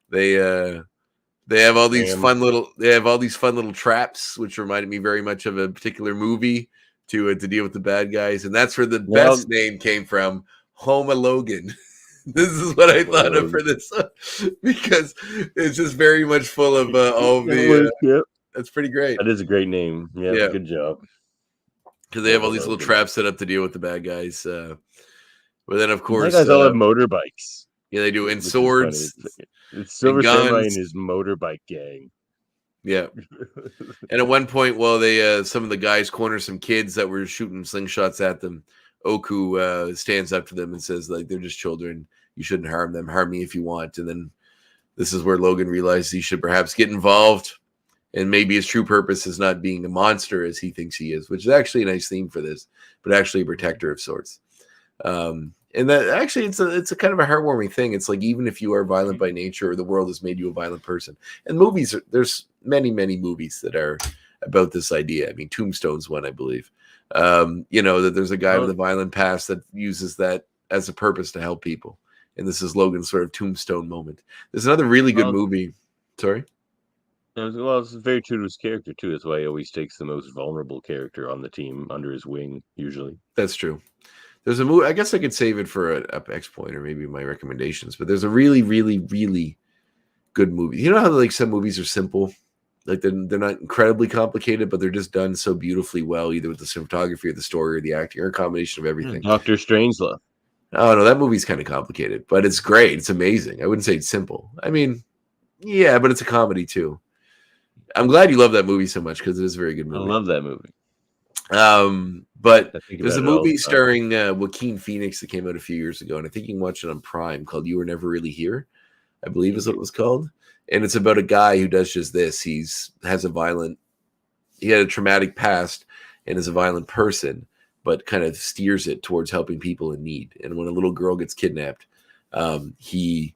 They have all these fun little traps, which reminded me very much of a particular movie to deal with the bad guys, and that's where the best name came from, Homa Logan. This is what I thought of for this, because it's just very much full of all the. Yep. That's pretty great. That is a great name. Yeah. Good job. Because they have all these little traps set up to deal with the bad guys. But then, of course, the guys all have motorbikes. Yeah, they do, and swords. It's Silver Samurai and his motorbike gang. Yeah. And at one point, some of the guys corner some kids that were shooting slingshots at them. Oku stands up to them and says, like, they're just children. You shouldn't harm them. Harm me if you want. And then this is where Logan realizes he should perhaps get involved. And maybe his true purpose is not being a monster as he thinks he is, which is actually a nice theme for this, but actually a protector of sorts. And that actually, it's a kind of a heartwarming thing. It's like, even if you are violent by nature, or the world has made you a violent person. And there's many, many movies that are about this idea. I mean, Tombstone's one, I believe. That there's a guy with a violent past that uses that as a purpose to help people. And this is Logan's sort of tombstone moment. There's another really good movie. Sorry? Well, it's very true to his character, too. That's why he always takes the most vulnerable character on the team under his wing, usually. That's true. There's a movie, I guess I could save it for an X point or maybe my recommendations, but there's a really, really, really good movie. You know how, like, some movies are simple? Like, they're not incredibly complicated, but they're just done so beautifully well, either with the cinematography or the story or the acting or a combination of everything. Dr. Strangelove. Oh, no, that movie's kind of complicated, but it's great. It's amazing. I wouldn't say it's simple. I mean, yeah, but it's a comedy, too. I'm glad you love that movie so much, because it is a very good movie. I love that movie. But there's a movie starring Joaquin Phoenix that came out a few years ago, and I think you can watch it on Prime, called You Were Never Really Here, I believe is what it was called. And it's about a guy who does just this. He had a traumatic past and is a violent person, but kind of steers it towards helping people in need. And when a little girl gets kidnapped, he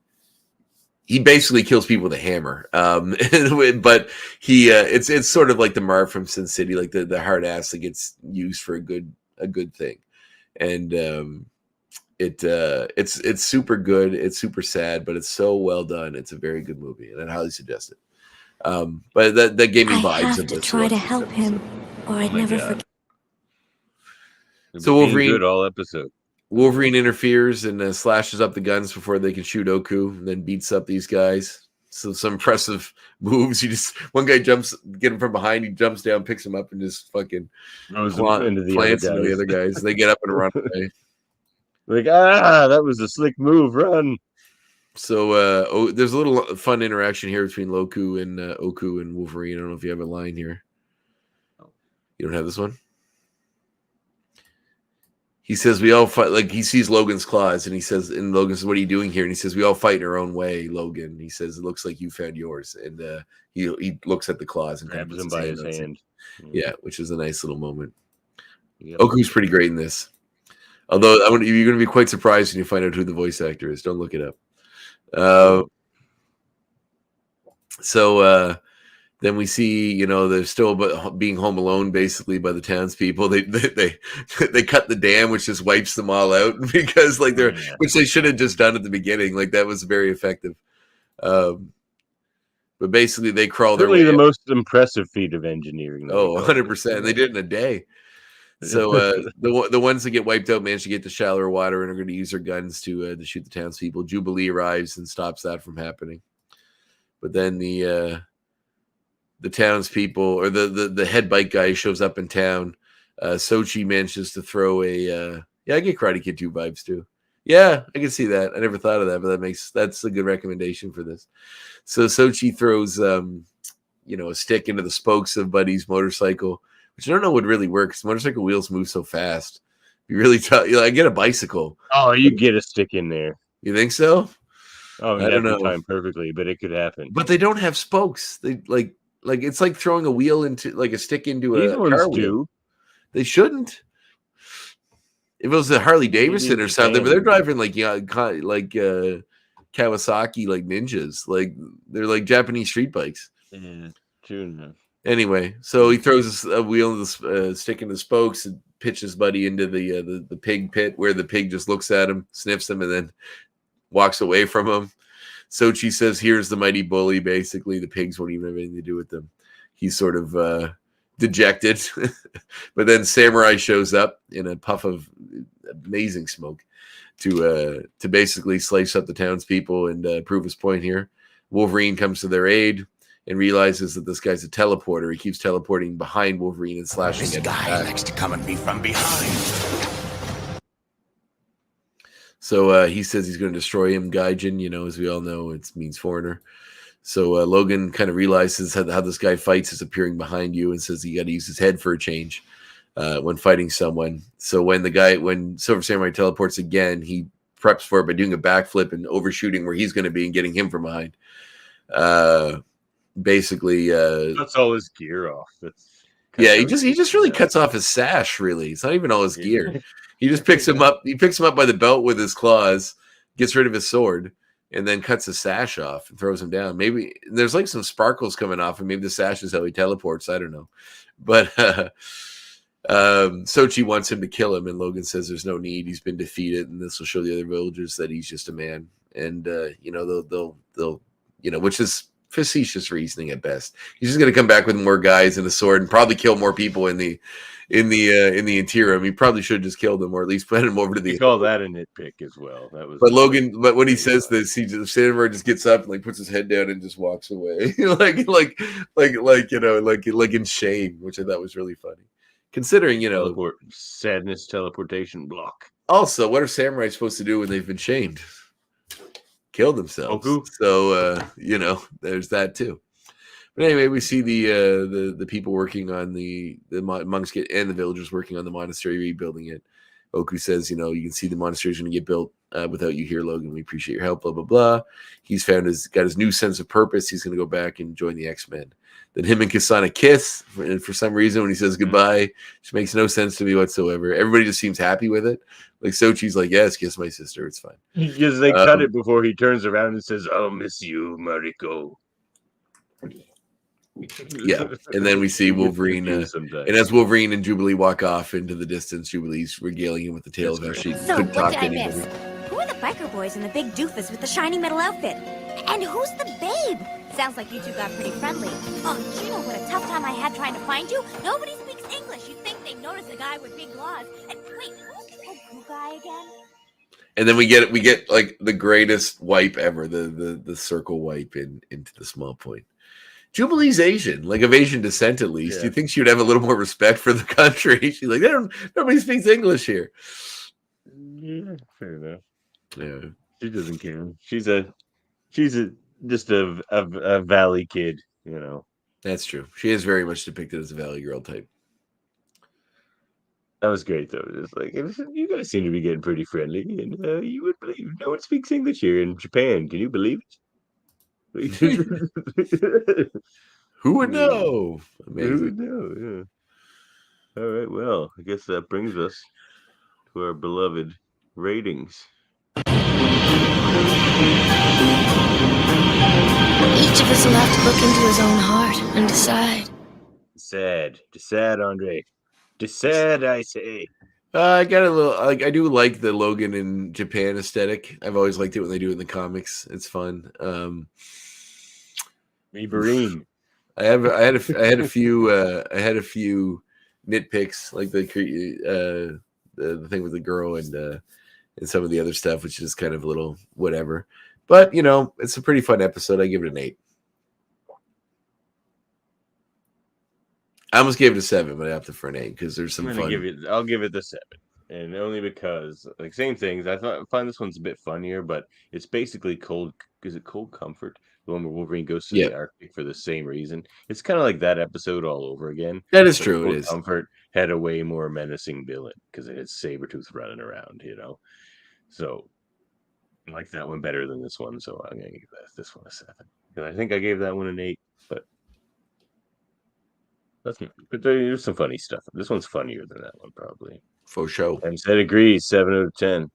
basically kills people with a hammer. But it's sort of like the Marv from Sin City, like the hard ass that gets used for a good thing. And it's super good. It's super sad, but it's so well done. It's a very good movie, and I highly suggest it. But that gave me vibes. I have of to this try one. to help him, or I'd never forget. So Wolverine, good all episode. Wolverine interferes and slashes up the guns before they can shoot Oku, and then beats up these guys. So some impressive moves. One guy jumps, get him from behind. He jumps down, picks him up, and just fucking Throws plants into the other guys. They get up and run away. Like, that was a slick move. Run. So there's a little fun interaction here between Oku and Wolverine. I don't know if you have a line here. You don't have this one? He says, we all fight, like he sees Logan's claws, and he says, and Logan says, what are you doing here? And he says, we all fight in our own way, Logan. He says, it looks like you found yours. And he looks at the claws and grabs him by his hand. Yeah, which is a nice little moment. Yep. Oku's pretty great in this. Although you're going to be quite surprised when you find out who the voice actor is. Don't look it up. Then we see, they're still being home alone, basically, by the townspeople. They cut the dam, which just wipes them all out because, which they should have just done at the beginning. Like that was very effective. But basically, they crawl their way. Really, the most impressive feat of engineering. 100%. They did it in a day. So the ones that get wiped out manage to get to shallower water and are going to use their guns to shoot the townspeople. Jubilee arrives and stops that from happening. But then the townspeople, or the head bike guy, shows up in town. Sochi manages to throw I get Karate Kid 2 vibes too. Yeah, I can see that. I never thought of that, but that's a good recommendation for this. So Sochi throws a stick into the spokes of Buddy's motorcycle, which I don't know would really work because motorcycle wheels move so fast. You really tough. I get a bicycle. Oh, you get a stick in there. You think so? Oh, I don't know. Time perfectly, but it could happen. But they don't have spokes. They like it's like throwing a wheel into a stick into a car wheel. They shouldn't. If it was a Harley Davidson or something, but they're driving Kawasaki like ninjas, like they're like Japanese street bikes. Yeah, true enough. Anyway, so he throws a wheel in the stick in the spokes and pitches Buddy into the pig pit, where the pig just looks at him, sniffs him, and then walks away from him. Sochi says, here's the mighty bully. Basically, the pigs won't even have anything to do with them. He's sort of dejected. But then Samurai shows up in a puff of amazing smoke to basically slice up the townspeople and prove his point here. Wolverine comes to their aid and realizes that this guy's a teleporter. He keeps teleporting behind Wolverine and slashing This guy likes to come at me from behind. So he says he's going to destroy him, Gaijin, as we all know, it means foreigner. So Logan kind of realizes how this guy fights is appearing behind you and says you got to use his head for a change when fighting someone. So when Silver Samurai teleports again, he preps for it by doing a backflip and overshooting where he's going to be and getting him from behind. Basically, cuts all his gear off. He just really cuts off his sash. Really, it's not even all his gear. He just picks him up. He picks him up by the belt with his claws, gets rid of his sword, and then cuts his sash off and throws him down. Maybe there's like some sparkles coming off, and maybe the sash is how he teleports. I don't know, but Sochi wants him to kill him, and Logan says there's no need. He's been defeated, and this will show the other villagers that he's just a man. And they'll which is facetious reasoning at best. He's just going to come back with more guys and a sword and probably kill more people in the interim. He probably should have just killed them, or at least put him over to the. You call that a nitpick as well. That was. But when he says this, Sandberg just gets up and puts his head down and just walks away, like in shame, which I thought was really funny, considering sadness teleportation block. Also, what are samurai supposed to do when they've been shamed? Kill themselves. So there's that too. But anyway, we see the people working on the monks and the villagers working on the monastery, rebuilding it. Oku says, you can see the monastery is going to get built without you here, Logan. We appreciate your help. Blah blah blah. He's got his new sense of purpose. He's going to go back and join the X-Men. Then him and Kasana kiss, and for some reason, when he says goodbye, which makes no sense to me whatsoever. Everybody just seems happy with it. Like Sochi's like, yes, kiss my sister. It's fine. Because they cut it before he turns around and says, "I'll miss you, Mariko." Yeah, and then we see Wolverine, and as Wolverine and Jubilee walk off into the distance, Jubilee's regaling him with the tale of how she couldn't talk to anybody. Who are the biker boys and the big doofus with the shiny metal outfit? And who's the babe? Sounds like you two got pretty friendly. Oh, do you know what a tough time I had trying to find you? Nobody speaks English. You'd think they'd notice a guy with big claws. And wait, who's this Oku guy again? And then we get like the greatest wipe ever, the circle wipe into the small point. Jubilee's Asian, like of Asian descent at least. Yeah. You think she would have a little more respect for the country? She's like, nobody speaks English here. Yeah, fair enough. Yeah, she doesn't care. She's just a valley kid, you know. that's true. She is very much depicted as a valley girl type. That was great though. It's like you guys seem to be getting pretty friendly, and you would believe no one speaks English here in Japan. Can you believe it? Who would know? Amazing. Who would know? Yeah. All right. Well, I guess that brings us to our beloved ratings. Each of us will have to look into his own heart and decide. Decide, Andre. Decide, I say. I got a little like I do like the Logan in Japan aesthetic. I've always liked it when they do it in the comics. It's fun. Wolverine. I had a few nitpicks like the thing with the girl and some of the other stuff, which is kind of a little whatever. But you know, it's a pretty fun episode. I give it an 8. I almost gave it a 7, but I opted for an 8 because there's some fun. I'll give it the 7, and only because like same things. I find this one's a bit funnier, but it's basically cold. Is it Cold Comfort? The one where Wolverine goes to the Arctic for the same reason. It's kind of like that episode all over again. That is true. It is. Comfort had a way more menacing villain because it had Sabretooth running around, you know. So I like that one better than this one. So I'm gonna give this one a 7. Because I think I gave that one an 8, but. But there's some funny stuff. This one's funnier than that one, probably. For sure. MZ agrees, 7 out of 10.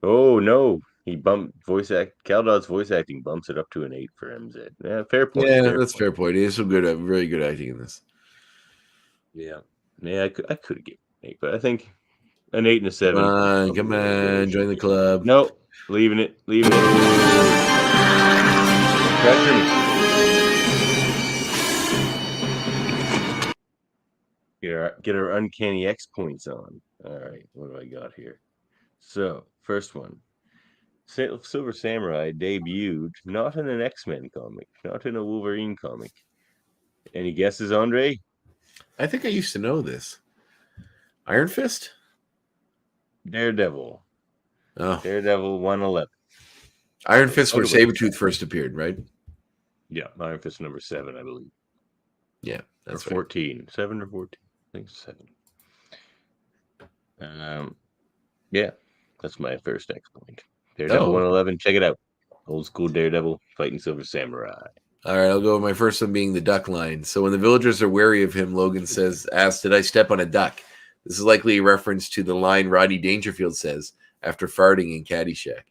Oh, no. He bumped Caldod's voice acting bumps it up to an 8 for MZ. Yeah, fair point. Yeah, that's fair point. He has some very good acting in this. Yeah. Yeah, I could have given an 8, but I think an 8 and a 7. Come on, join the club. No, leaving it. Pressure me. Get our uncanny X points on. All right, what do I got here? So, first one. Silver Samurai debuted not in an X-Men comic, not in a Wolverine comic. Any guesses, Andre? I think I used to know this. Iron Fist? Daredevil. Oh. Daredevil 111. Iron Fist where Sabretooth first appeared, right? Yeah, Iron Fist number 7, I believe. Yeah, that's or 14. Right. 7 or 14? I think 7. Yeah, that's my first X point. Daredevil 111, check it out. Old school Daredevil fighting Silver Samurai. All right, I'll go with my first one being the duck line. So when the villagers are wary of him, Logan asks, did I step on a duck? This is likely a reference to the line Rodney Dangerfield says after farting in Caddyshack,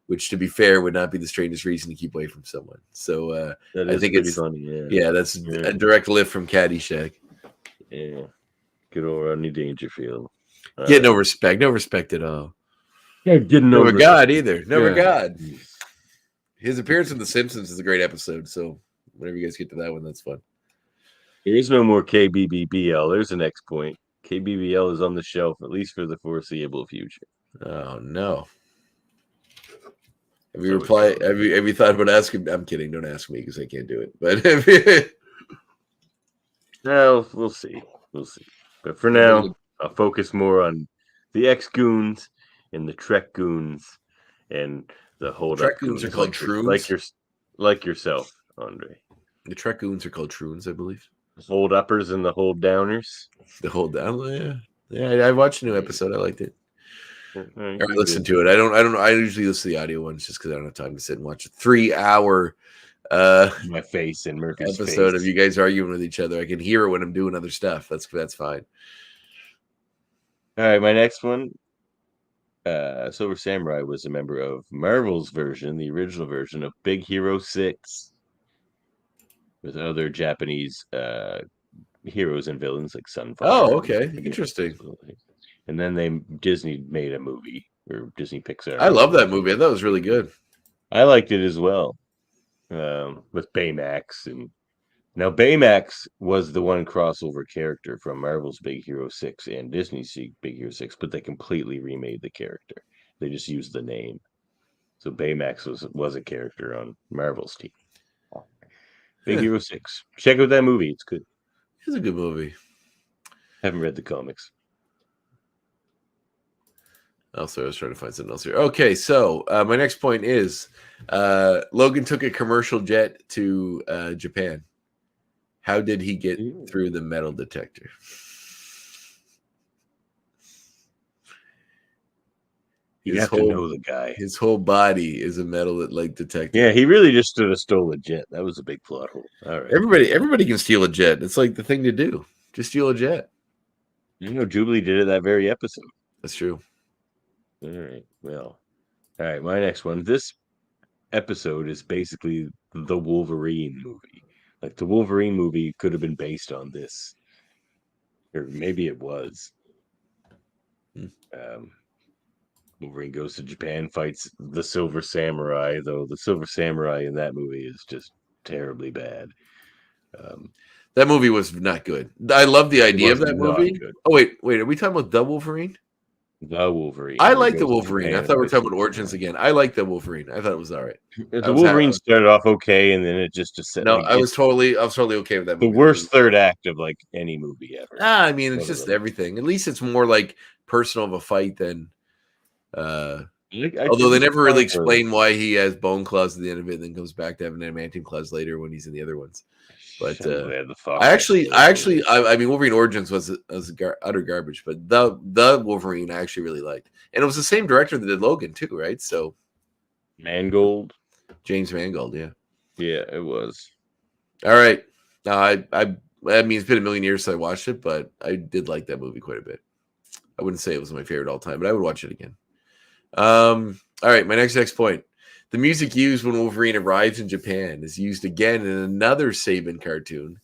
which, to be fair, would not be the strangest reason to keep away from someone. So I think it's funny. Yeah, that's a direct lift from Caddyshack. Yeah, good old Rodney Dangerfield. Get no respect at all. Yeah, never God either. Never God. His appearance in The Simpsons is a great episode. So whenever you guys get to that one, that's fun. There is no more KBBL. There's the next point. KBBL is on the shelf, at least for the foreseeable future. Oh no. Have you thought about asking? I'm kidding. Don't ask me because I can't do it. But no, we'll see. But for now, I'll focus more on the X goons and the Trek goons and the hold Trek up goons are called troons, like yourself, Andre. The Trek goons are called troons, I believe. The hold uppers and the hold downers. The hold down, yeah. I watched a new episode. I liked it. I listened to it. I don't know. I usually listen to the audio ones just because I don't have time to sit and watch a 3-hour my face and Murphy's episode face. of you guys arguing with each other. I can hear it when I'm doing other stuff. That's fine. All right, my next one. Silver Samurai was a member of Marvel's version, the original version of Big Hero 6, with other Japanese heroes and villains like Sunfire. Oh, okay, interesting. And then Disney made a movie, or Disney Pixar. I love that movie. I thought it was really good. I liked it as well, with Baymax. And now Baymax was the one crossover character from Marvel's Big Hero 6 and Disney's Big Hero 6, but they completely remade the character. They just used the name. So Baymax was a character on Marvel's team. Big Hero 6. Check out that movie. It's good. It's a good movie. Haven't read the comics. Also, I was trying to find something else here. Okay, so my next point is Logan took a commercial jet to Japan. How did he get through the metal detector? You have to know the guy. His whole body is a metal detector. Yeah, he really just stood a stole a jet. That was a big plot hole. All right. Everybody can steal a jet. It's like the thing to do. Just steal a jet. You know, Jubilee did it that very episode. That's true. All right. Well, all right. My next one. This episode is basically the Wolverine movie. Like the Wolverine movie could have been based on this, or maybe it was. Wolverine goes to Japan, fights the Silver Samurai, though the Silver Samurai in that movie is just terribly bad. That movie was not good. I love the idea of that movie. Good. Oh, wait. Are we talking about the Wolverine? The Wolverine. I like the Wolverine. I thought we were talking about Origins again. I like the Wolverine. I thought it was all right. The Wolverine started off okay, and then it just set. No, I was totally okay with that movie. The worst third act of like any movie ever. I mean, it's just everything. At least it's more like personal of a fight than. Although they never really explain why he has bone claws at the end of it, and then comes back to having adamantium claws later when he's in the other ones. But I mean, Wolverine Origins was utter garbage, but the Wolverine I actually really liked, and it was the same director that did Logan too, right? So, Mangold, James Mangold, yeah, it was. All right, I mean, it's been a million years since I watched it, but I did like that movie quite a bit. I wouldn't say it was my favorite all time, but I would watch it again. All right, my next point. The music used when Wolverine arrives in Japan is used again in another Saban cartoon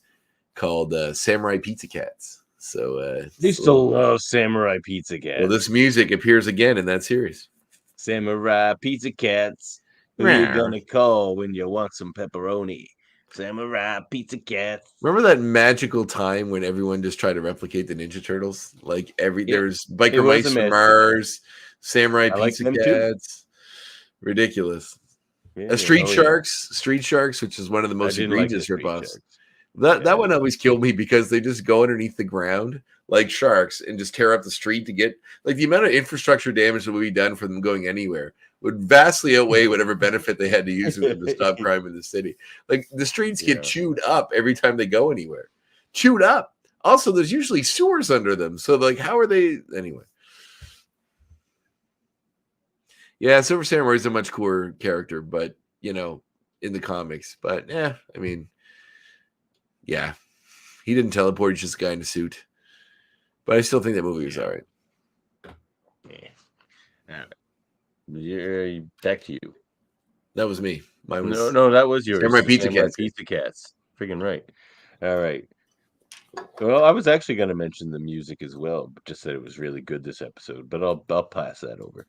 called Samurai Pizza Cats. So they still love Samurai Pizza Cats. Well, this music appears again in that series. Samurai Pizza Cats. Who you gonna call when you want some pepperoni? Samurai Pizza Cats. Remember that magical time when everyone just tried to replicate the Ninja Turtles? Like there's Biker Mice from Mars, Samurai Pizza Cats. Ridiculous. Yeah, Street Sharks, which is one of the most egregious ripoffs. That one always killed me because they just go underneath the ground like sharks and just tear up the street to get like the amount of infrastructure damage that would be done for them going anywhere would vastly outweigh whatever benefit they had to use with them to stop crime in the city. Like the streets get chewed up every time they go anywhere. Chewed up. Also, there's usually sewers under them. So like how are they anyway? Yeah, Silver Samurai is a much cooler character, but in the comics. But I mean, yeah, he didn't teleport; he's just a guy in a suit. But I still think that movie was all right. Yeah. Back to you. That was me. Mine was no, that was yours. Samurai Pizza Cats. Pizza Cats. Freaking right. All right. Well, I was actually going to mention the music as well, but just that it was really good this episode. But I'll pass that over.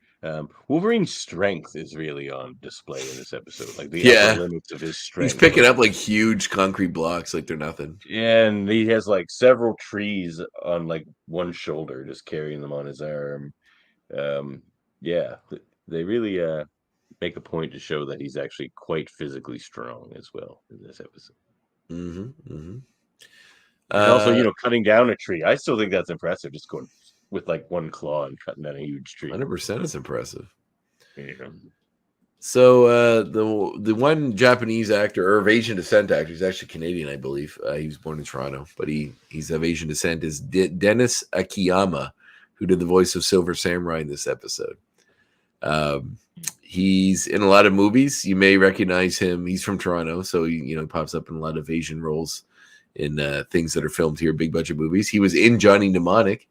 Wolverine's strength is really on display in this episode, like the upper limits of his strength. He's picking up like huge concrete blocks, like they're nothing. Yeah, and he has like several trees on like one shoulder, just carrying them on his arm. They really make a point to show that he's actually quite physically strong as well in this episode. And also, cutting down a tree. I still think that's impressive. Just going with like one claw and cutting down a huge tree. 100% is impressive. Yeah. So the one Japanese actor or of Asian descent actor, he's actually Canadian, I believe. He was born in Toronto, but he's of Asian descent. Is Dennis Akiyama, who did the voice of Silver Samurai in this episode. He's in a lot of movies. You may recognize him. He's from Toronto, so he pops up in a lot of Asian roles in things that are filmed here, big budget movies. He was in Johnny Mnemonic,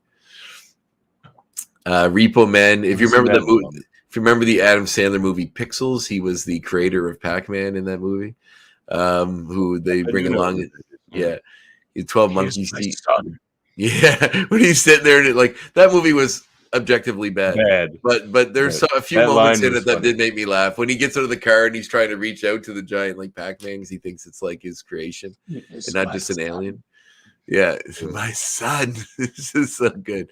Repo Man. If you remember the Adam Sandler movie Pixels, he was the creator of Pac-Man in that movie. Who they bring along, he's 12 Monkeys. Yeah, when he's sitting there and that movie was objectively bad. But there's a few moments in it that did make me laugh. When he gets out of the car and he's trying to reach out to the giant Pac-Man because he thinks it's like his creation and not just an alien. Yeah, my son. This is so good.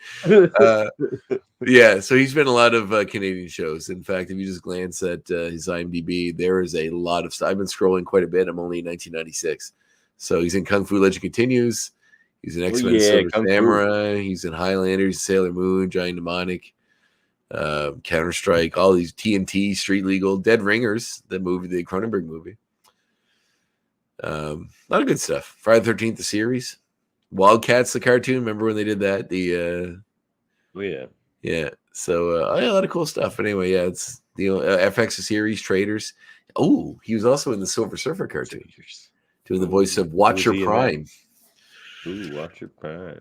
Yeah, so he's been in a lot of Canadian shows. In fact, if you just glance at his IMDb, there is a lot of stuff. I've been scrolling quite a bit. I'm only in 1996. So he's in Kung Fu Legend Continues. He's in X-Men Silver Samurai. He's in Highlanders, Sailor Moon, Giant Mnemonic, Counter-Strike, all these TNT, Street Legal, Dead Ringers, the Cronenberg movie. A lot of good stuff. Friday the 13th, the series. Wildcats, the cartoon. Remember when they did that? Yeah. So a lot of cool stuff. But anyway, yeah, it's FX series, Traders. Oh, he was also in the Silver Surfer cartoon, doing the voice of Watcher Prime. Ooh, Watcher Prime.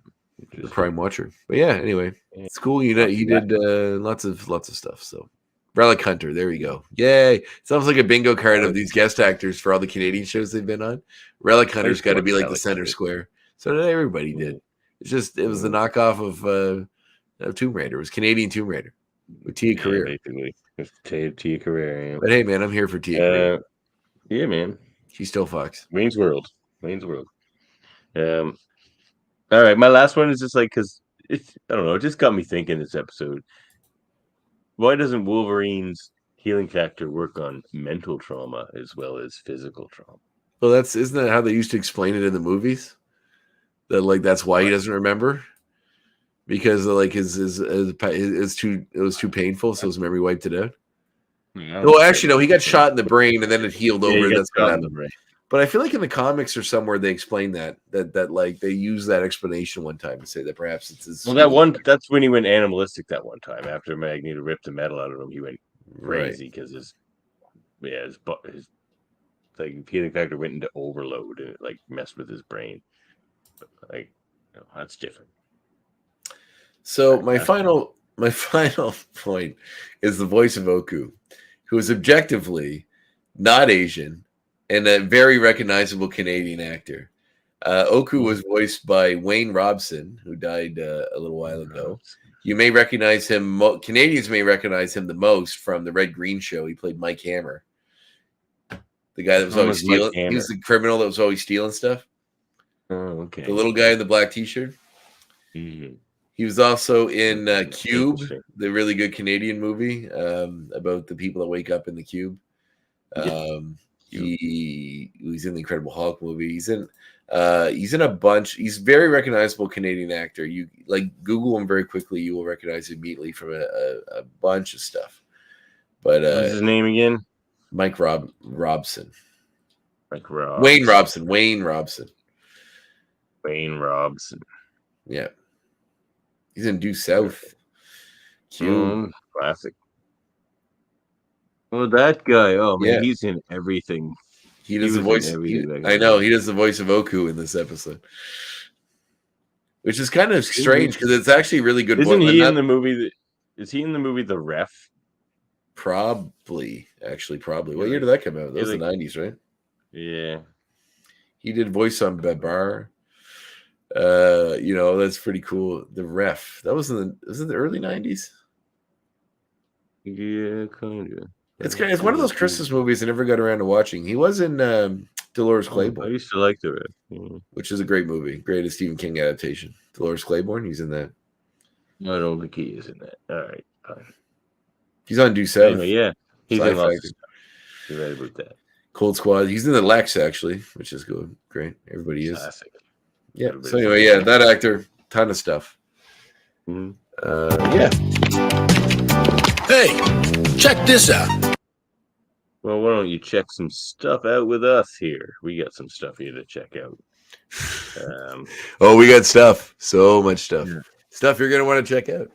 The Prime Watcher. But yeah, anyway, it's cool. He did lots of stuff. So Relic Hunter, there we go. Yay! Sounds like a bingo card of these guest actors for all the Canadian shows they've been on. Relic Hunter's got to be like the center square. So everybody did. It was the knockoff of Tomb Raider. It was Canadian Tomb Raider with Tia Carrere. Tia Carrere. Yeah. But hey, man, I'm here for Tia Carrere. Yeah, man. She's still Fox. Wayne's World. All right, my last one is just like, because I don't know, it just got me thinking this episode. Why doesn't Wolverine's healing factor work on mental trauma as well as physical trauma? Well, isn't that how they used to explain it in the movies? That that's why he doesn't remember, because it was too painful, so his memory wiped it out. Well, actually, no, he got shot in the brain and then it healed over. That's what happened. But I feel like in the comics or somewhere they explain that like they use that explanation one time to say that perhaps it's his. Well, that's when he went animalistic that one time after Magneto ripped the metal out of him. He went crazy because his like healing factor went into overload and it like messed with his brain. Like, that's different. So my final point is the voice of Oku, who is objectively not Asian and a very recognizable Canadian actor. Oku was voiced by Wayne Robson, who died a little while ago. You may recognize him. Canadians may recognize him the most from the Red Green Show. He played Mike Hammer, the guy that was always stealing. He was the criminal that was always stealing stuff. Oh, okay. The little guy in the black T-shirt. Mm-hmm. He was also in Cube, the really good Canadian movie about the people that wake up in the cube. He's in the Incredible Hulk movie. He's in a bunch. He's a very recognizable Canadian actor. You like Google him very quickly, you will recognize him immediately from a bunch of stuff. But what's his name again? Robson. Wayne Robson. Yeah. He's in Due South. Classic. Well, that guy. Oh man, he's in everything. He does the voice. I know he does the voice of Oku in this episode, which is kind of strange because it's actually really good. Isn't he in the movie? Is he in the movie The Ref? Probably. What year did that come out? That was the 90s, right? Yeah. He did voice on Babar. That's pretty cool. The Ref. That was in the early 90s. Yeah, kind of. It's one of those Christmas movies I never got around to watching. He was in Dolores Claiborne. I used to like The Ref, which is a great movie, greatest Stephen King adaptation. Dolores Claiborne, he's in that. I don't think he is in that. All right, fine. He's on Due South. Anyway, yeah, he's in lots of stuff. You're right about that. Cold Squad. He's in the Lex actually, which is good. Great. Everybody is. Classic. Yeah. So anyway, that actor, ton of stuff. Mm-hmm. Hey, check this out. Well, why don't you check some stuff out with us here? We got some stuff here to check out. We got stuff. So much stuff. Yeah. Stuff you're gonna want to check out.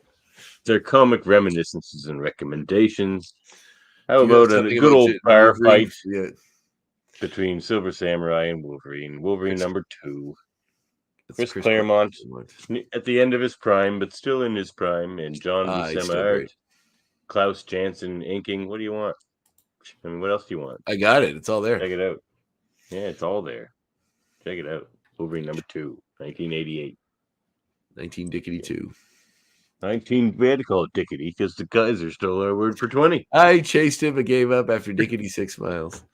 Their comic reminiscences and recommendations. How about a good old firefight between Silver Samurai and Wolverine? Wolverine number 2. Chris Claremont at the end of his prime, but still in his prime, and John Buscema art. Klaus Janson inking. What do you want? I mean, what else do you want? I got it. It's all there. Check it out. Yeah, it's all there. Check it out. Wolverine number 2, 1988. 19-2. 19. We had to call it Dickety because the Kaiser stole our word for 20. I chased him but gave up after Dickety 6 miles.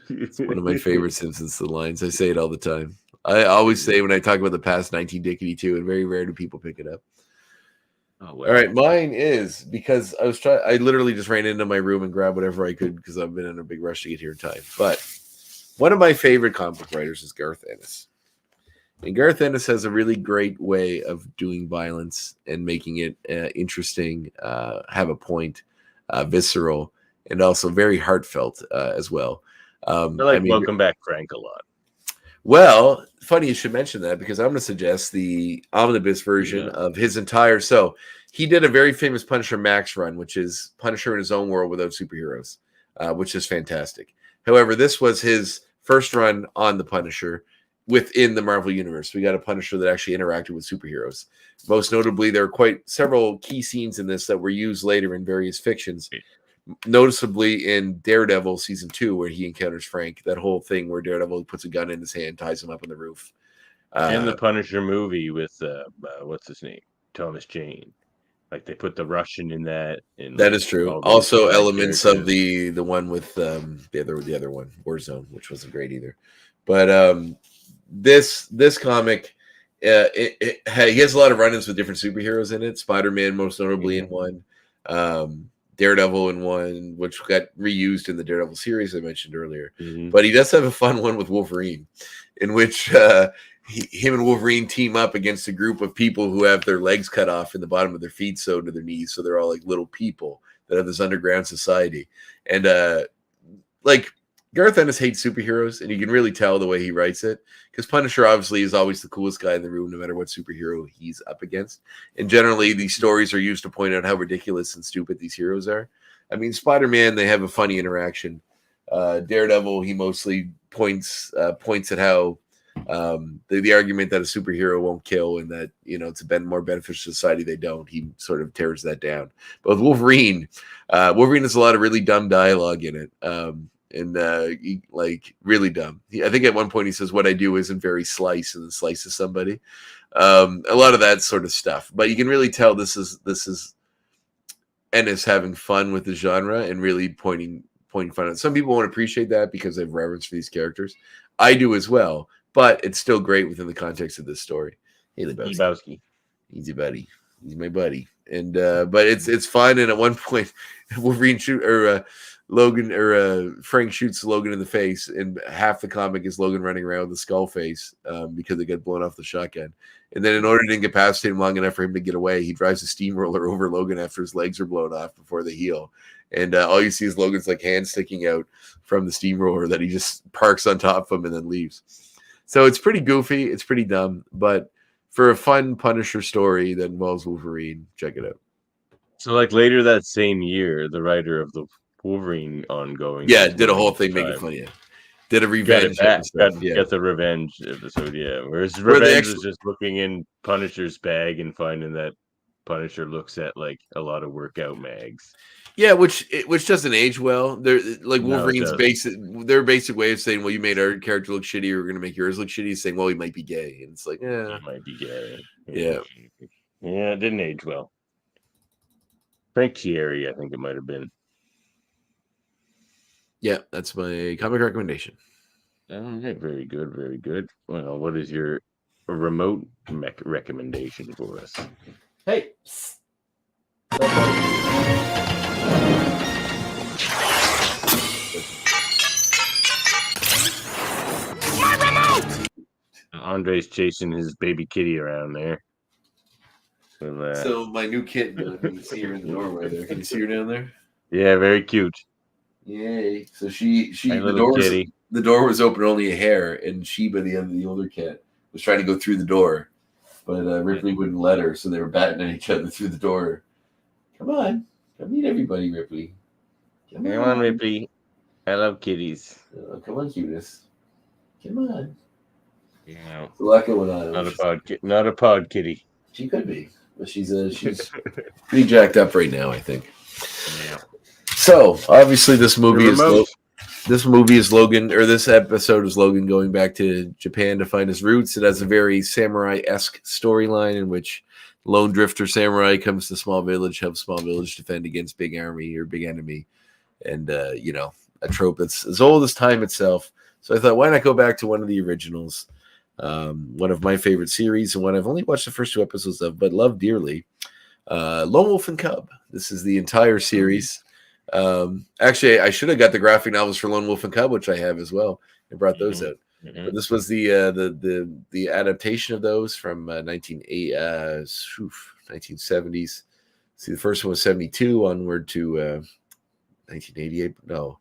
It's one of my favorite Simpsons lines. I say it all the time. I always say when I talk about the past 19 Dickety 2, and very rare do people pick it up. Oh, well. All right, mine is because I literally just ran into my room and grabbed whatever I could because I've been in a big rush to get here in time. But one of my favorite comic book writers is Garth Ennis. And Garth Ennis has a really great way of doing violence and making it interesting, have a point, visceral, and also very heartfelt as well. I mean, Welcome Back, Frank a lot. Well, funny you should mention that because I'm going to suggest the omnibus version of his entire. So he did a very famous Punisher Max run, which is Punisher in his own world without superheroes, which is fantastic. However, this was his first run on the Punisher within the Marvel Universe. We got a Punisher that actually interacted with superheroes. Most notably, there are quite several key scenes in this that were used later in various fictions. Noticeably in Daredevil season 2, where he encounters Frank, that whole thing where Daredevil puts a gun in his hand, ties him up on the roof. And the Punisher movie with what's his name, Thomas Jane. Like they put the Russian in that. That is true. Also, elements of the one with the other one, Warzone, which wasn't great either. But this comic, he has a lot of run-ins with different superheroes in it. Spider-Man, most notably, in one. Daredevil in one, which got reused in the Daredevil series I mentioned earlier. But he does have a fun one with Wolverine, in which him and Wolverine team up against a group of people who have their legs cut off and the bottom of their feet sewed to their knees. So they're all like little people that have this underground society. And like Garth Ennis hates superheroes, and you can really tell the way he writes it, because Punisher obviously is always the coolest guy in the room, no matter what superhero he's up against. And generally, these stories are used to point out how ridiculous and stupid these heroes are. I mean, Spider-Man, they have a funny interaction. Daredevil, he mostly points at how the argument that a superhero won't kill and that, you know, it's more beneficial to society, they don't. He sort of tears that down. But with Wolverine, Wolverine has a lot of really dumb dialogue in it. Like really dumb. I think at one point he says, "What I do isn't very slice," and then slices somebody. A lot of that sort of stuff. But you can really tell this is Ennis having fun with the genre and really pointing fun at. Some people won't appreciate that because they have reverence for these characters. I do as well, but it's still great within the context of this story. Hey, Lebowski. Easy buddy. He's my buddy. And but it's fun. And at one point, Wolverine Frank shoots Logan in the face, and half the comic is Logan running around with a skull face because they get blown off the shotgun. And then in order to incapacitate him long enough for him to get away, he drives a steamroller over Logan after his legs are blown off before they heal. And all you see is Logan's like hand sticking out from the steamroller that he just parks on top of him and then leaves. So it's pretty goofy. It's pretty dumb. But for a fun Punisher story that involves Wolverine, check it out. So like later that same year, the writer of the Wolverine ongoing. Did a whole thing making fun of you. Did a revenge episode. Got the revenge episode, Whereas Revenge is just looking in Punisher's bag and finding that Punisher looks at like a lot of workout mags. Yeah, which doesn't age well. They're like Wolverine's their basic way of saying, well, you made our character look shitty, we're gonna make yours look shitty, saying, well, he might be gay. And it's like, he might be gay. Yeah. Yeah, it didn't age well. Frank Thierry, I think it might have been. Yeah, that's my comic recommendation. All right, very good, very good. Well, what is your remote recommendation for us? Hey. My remote! Andre's chasing his baby kitty around there. So my new kitten, can you see her in the doorway there? Can you see her down there? Yeah, very cute. Yay! So the door was open only a hair, and Sheba, the older cat, was trying to go through the door, but Ripley wouldn't let her, so they were batting at each other through the door. Come on, come meet everybody, Ripley. Come on, Ripley. I love kitties. Oh, come on, cuteness. Come on. Yeah. There's a lot going on. Not a pod kitty. She could be, but she's pretty jacked up right now, I think. Yeah. So obviously, this movie is Logan, or this episode is Logan going back to Japan to find his roots. It has a very samurai-esque storyline in which lone drifter samurai comes to small village, helps small village defend against big army or big enemy, and a trope that's as old as time itself. So I thought, why not go back to one of the originals? One of my favorite series, and one I've only watched the first 2 episodes of, but love dearly. Lone Wolf and Cub. This is the entire series. Actually, I should have got the graphic novels for Lone Wolf and Cub, which I have as well, and brought those out. But this was the adaptation of those from 1970s. See, the first one was 72, onward to 1988. No,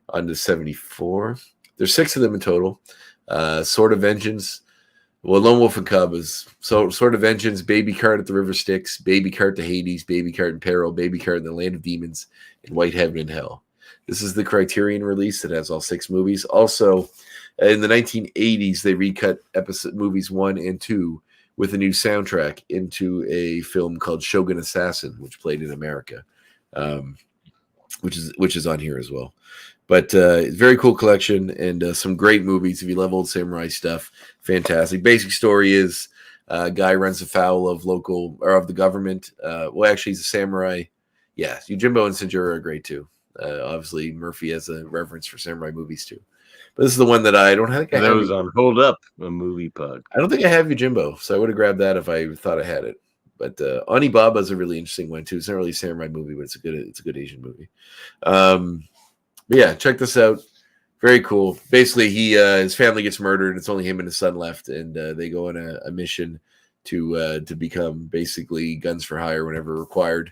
on to 74. There's 6 of them in total. Sword of Vengeance. Well, Lone Wolf and Cub is Sword of Vengeance, Baby Cart at the River Styx, Baby Cart to Hades, Baby Cart in Peril, Baby Cart in the Land of Demons, and White Heaven and Hell. This is the Criterion release that has all 6 movies. Also, in the 1980s, they recut movies 1 and 2 with a new soundtrack into a film called Shogun Assassin, which played in America, which is on here as well. But very cool collection and some great movies. If you love old samurai stuff, fantastic. Basic story is a guy runs afoul of the government. Well, actually, he's a samurai. Yeah, Yojimbo and Sanjuro are great too. Obviously, Murphy has a reverence for samurai movies too. But this is the one that I don't think I have. That was on Hold Up, a movie pod. I don't think I have Yojimbo, so I would have grabbed that if I thought I had it. But Onibaba is a really interesting one too. It's not really a samurai movie, but it's a good Asian movie. But yeah, check this out. Very cool. Basically, his family gets murdered. It's only him and his son left, and they go on a mission to become basically guns for hire whenever required,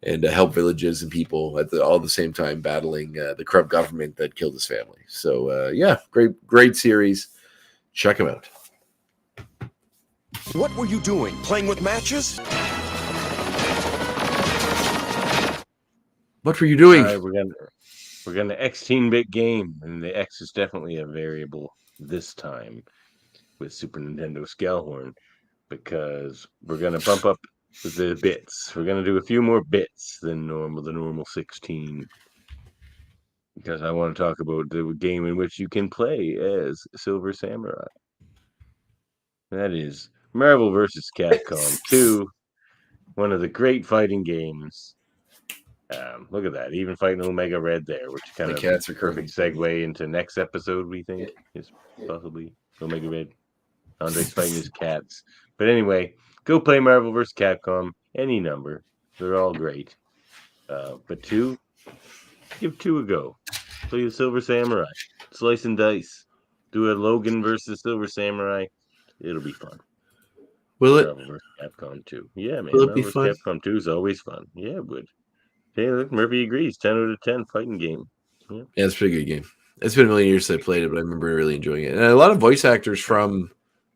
and help villages and people all the same time battling the corrupt government that killed his family. So yeah, great series. Check them out. What were you doing? Playing with matches? What were you doing? We're gonna X-Teen-bit game, and the X is definitely a variable this time with Super Nintendo Skelhorn, because we're gonna bump up the bits. We're gonna do a few more bits than the normal 16, because I want to talk about the game in which you can play as Silver Samurai. That is Marvel vs. Capcom 2, one of the great fighting games. Look at that, even fighting Omega Red there, which kind of cats are perfect segue into next episode. We think is possibly Omega Red. Andre's fighting his cats, but anyway, go play Marvel vs. Capcom, any number. They're all great. But 2, give 2 a go. Play the Silver Samurai, slice and dice. Do a Logan versus Silver Samurai. It'll be fun. Will it? Marvel vs. Capcom 2. Yeah, man. Will it be Marvel fun? vs. Capcom 2 is always fun. Yeah, it would. Hey, look, Murphy agrees. 10 out of 10 fighting game. Yeah, it's a pretty good game. It's been a million years since I played it, but I remember really enjoying it. And a lot of voice actors from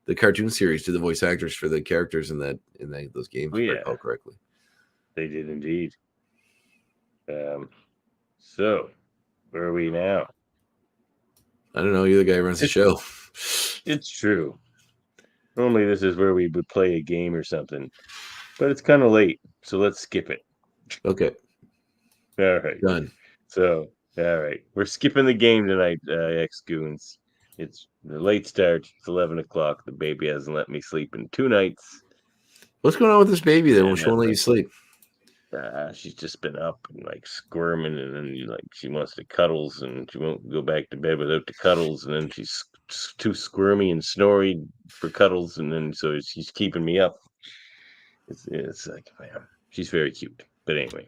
the cartoon series did the voice actors for the characters in those games. Oh, yeah. If I recall correctly. They did indeed. So where are we now? I don't know. You're the guy who runs the show. It's true. Normally this is where we would play a game or something, but it's kind of late, so let's skip it. Okay. All right. Done. So, all right. We're skipping the game tonight, ex-goons. It's the late start. It's 11 o'clock. The baby hasn't let me sleep in 2 nights. What's going on with this baby then? She won't let you sleep. She's just been up and like squirming, and then like she wants the cuddles, and she won't go back to bed without the cuddles, and then she's too squirmy and snory for cuddles, and then so she's keeping me up. It's like, man, she's very cute. But anyway.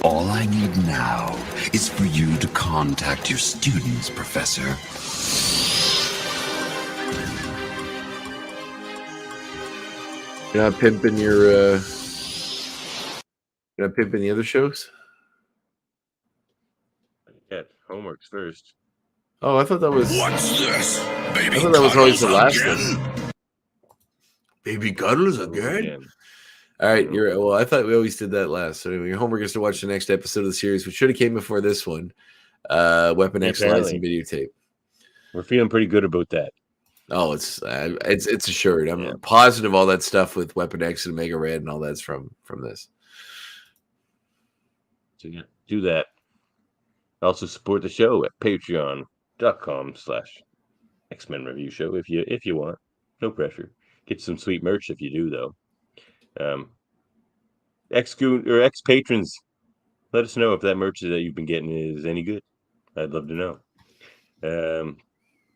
All I need now is for you to contact your students, Professor. You're not pimping you're not pimping the other shows? Yeah, homework's first. Oh, I thought that was. What's this? Baby I thought that was always the last again? one. Baby cuddles again? Again. All right, well, I thought we always did that last. So anyway, your homework is to watch the next episode of the series, which should have came before this one. Weapon X Slicin videotape. We're feeling pretty good about that. Oh, it's assured. I'm positive all that stuff with Weapon X and Omega Red and all that's from this. So yeah, do that. Also support the show at patreon.com/X-Men Review Show if you want. No pressure. Get some sweet merch if you do though. Ex-patrons, let us know if that merch that you've been getting is any good. I'd love to know.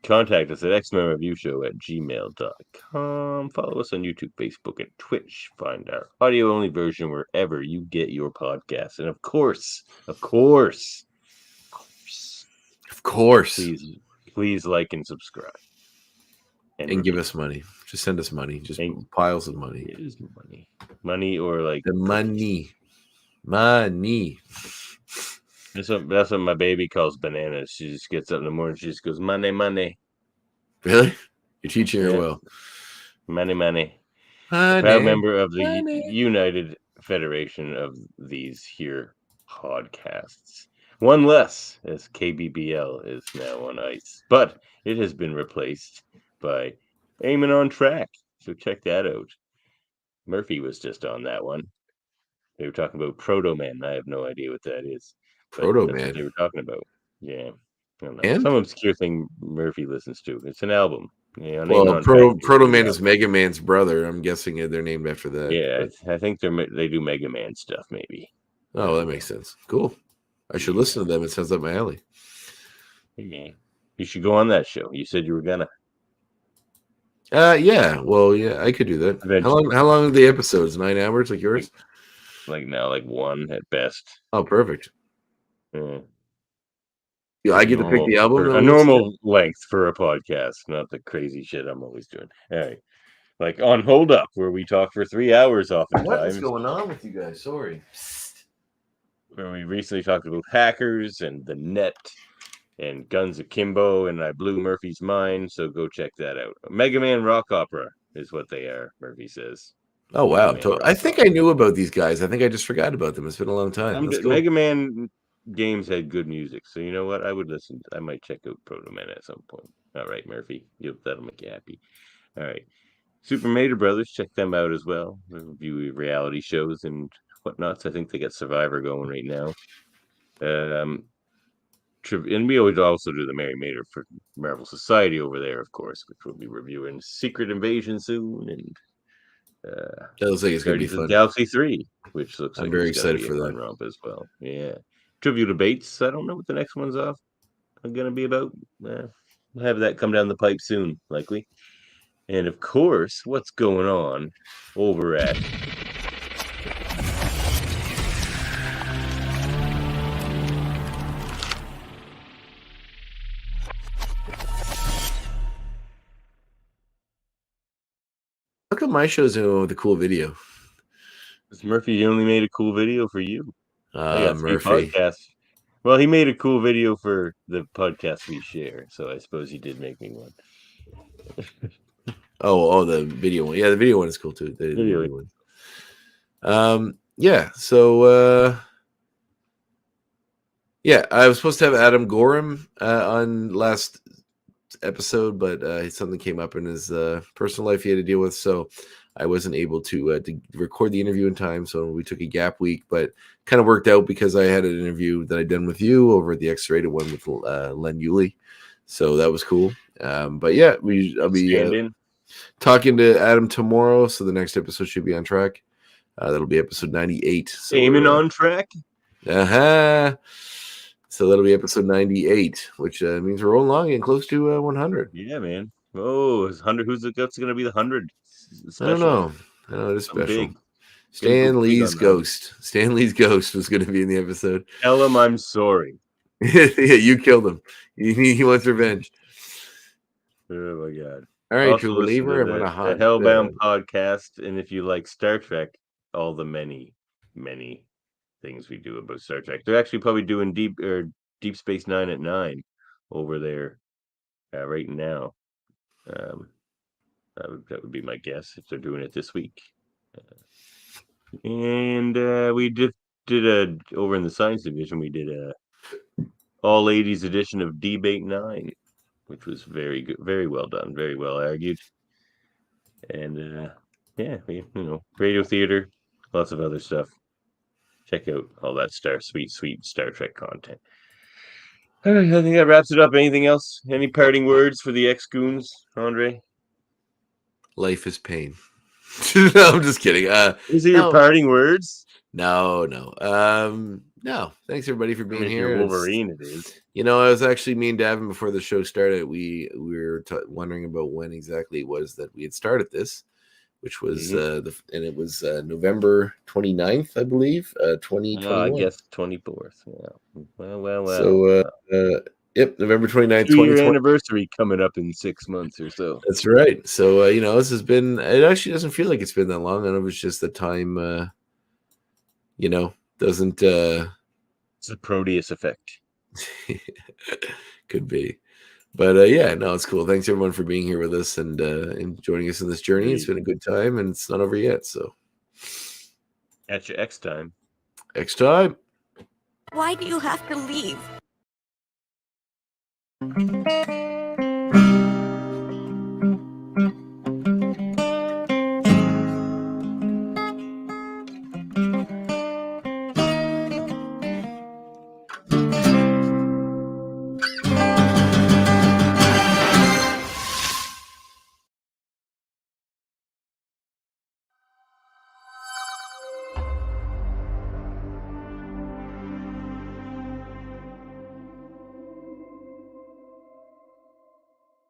Contact us at xmenreviewshow@gmail.com. Follow us on YouTube, Facebook, and Twitch. Find our audio-only version wherever you get your podcasts. And of course, please like and subscribe. And give us money. Just send us money. Just piles of money. It is money. Money or like... The money. Money. That's what my baby calls bananas. She just gets up in the morning. She just goes, money, money. Really? You're teaching her well. Money, money. Proud member of the United Federation of these here podcasts. One less, as KBBL is now on ice. But it has been replaced by Aiming on Track. So check that out. Murphy was just on that one. They were talking about Proto Man. I have no idea what that is. Proto Man. Man. They were talking about. Yeah. I don't know. Some obscure thing Murphy listens to. It's an album. Yeah, well, Proto Man is Mega Man's brother. I'm guessing they're named after that. Yeah, I think they do Mega Man stuff, maybe. Oh, that makes sense. Cool. I should listen to them. It sounds up my alley. Yeah. You should go on that show. You said you were gonna. Yeah. Well, yeah, I could do that. Eventually. How long are the episodes? 9 hours, like yours? Like 1 at best. Oh, perfect. Yeah. Yeah, I get to pick the album. A normal length for a podcast, not the crazy shit I'm always doing. All right. Like on Hold Up, where we talk for 3 hours oftentimes. What is going on with you guys? Sorry. Where we recently talked about hackers and the net and Guns Akimbo, and I blew Murphy's mind, so go check that out. Mega Man Rock Opera is what they are, Murphy says. Oh, wow. I think I knew about these guys. I think I just forgot about them. It's been a long time. Cool. Mega Man games had good music, so you know what? I would listen. I might check out Proto Man at some point. All right, Murphy. That'll make you happy. All right. Super Mater Brothers, check them out as well. They review reality shows and whatnots. I think they got Survivor going right now. And we always also do the Mary Mater for Marvel Society over there, of course, which we'll be reviewing Secret Invasion soon, and that looks like it's going to be fun. Galaxy 3, which looks like I'm very excited for that romp as well. Yeah, Trivia Debates. I don't know what the next one's off. I'm going to be about. We'll have that come down the pipe soon, likely. And of course, what's going on over at How come my show's with a cool video? Because Murphy only made a cool video for you. Murphy. Well, he made a cool video for the podcast we share, so I suppose he did make me one. Oh, the video one. Yeah, the video one is cool too. The video one. Yeah. So, yeah, I was supposed to have Adam Gorham on last episode, but something came up in his personal life he had to deal with, so I wasn't able to record the interview in time. So we took a gap week, but kind of worked out because I had an interview that I'd done with you over at the X-Rated one with Len Yulee, so that was cool. But yeah, I'll be talking to Adam tomorrow, so the next episode should be on track. That'll be episode 98. So Aiming on track. So that'll be episode 98, which means we're rolling along and close to 100. Yeah, man. Oh, 100. What's going to be the 100? I don't know. I know it is special. Big. Stan Lee's ghost. Stan Lee's ghost was going to be in the episode. Tell him I'm sorry. Yeah, you killed him. He wants revenge. Oh my god! All right, true believer. I'm on a hot the Hellbound podcast, and if you like Star Trek, all the many things we do about Star Trek, they're actually probably doing Deep Space Nine at 9 over there right now. That would be my guess if they're doing it this week. And we did over in the science division. We did a all ladies edition of Debate 9, which was very good, very well done, very well argued. And yeah, radio theater, lots of other stuff. Check out all that sweet Star Trek content. All right, I think that wraps it up. Anything else? Any parting words for the ex-goons, Andre? Life is pain. No, I'm just kidding. Is it your parting words? No. No, thanks everybody for being If here. you're Wolverine, it is. You know, I was actually me and Davan before the show started. We were wondering about when exactly it was that we had started this, which was and it was November 29th, I believe, 2021. I guess 24th. Yeah. Well. So, yep, November 29th, 2-year 2020. anniversary coming up in 6 months or so. That's right. So, you know, this has been. It actually doesn't feel like it's been that long. I know it's just the time. You know, doesn't. It's the Proteus effect. Could be. But yeah, no, it's cool. Thanks everyone for being here with us and joining us in this journey. It's been a good time and it's not over yet. So At your X time. X time. Why do you have to leave?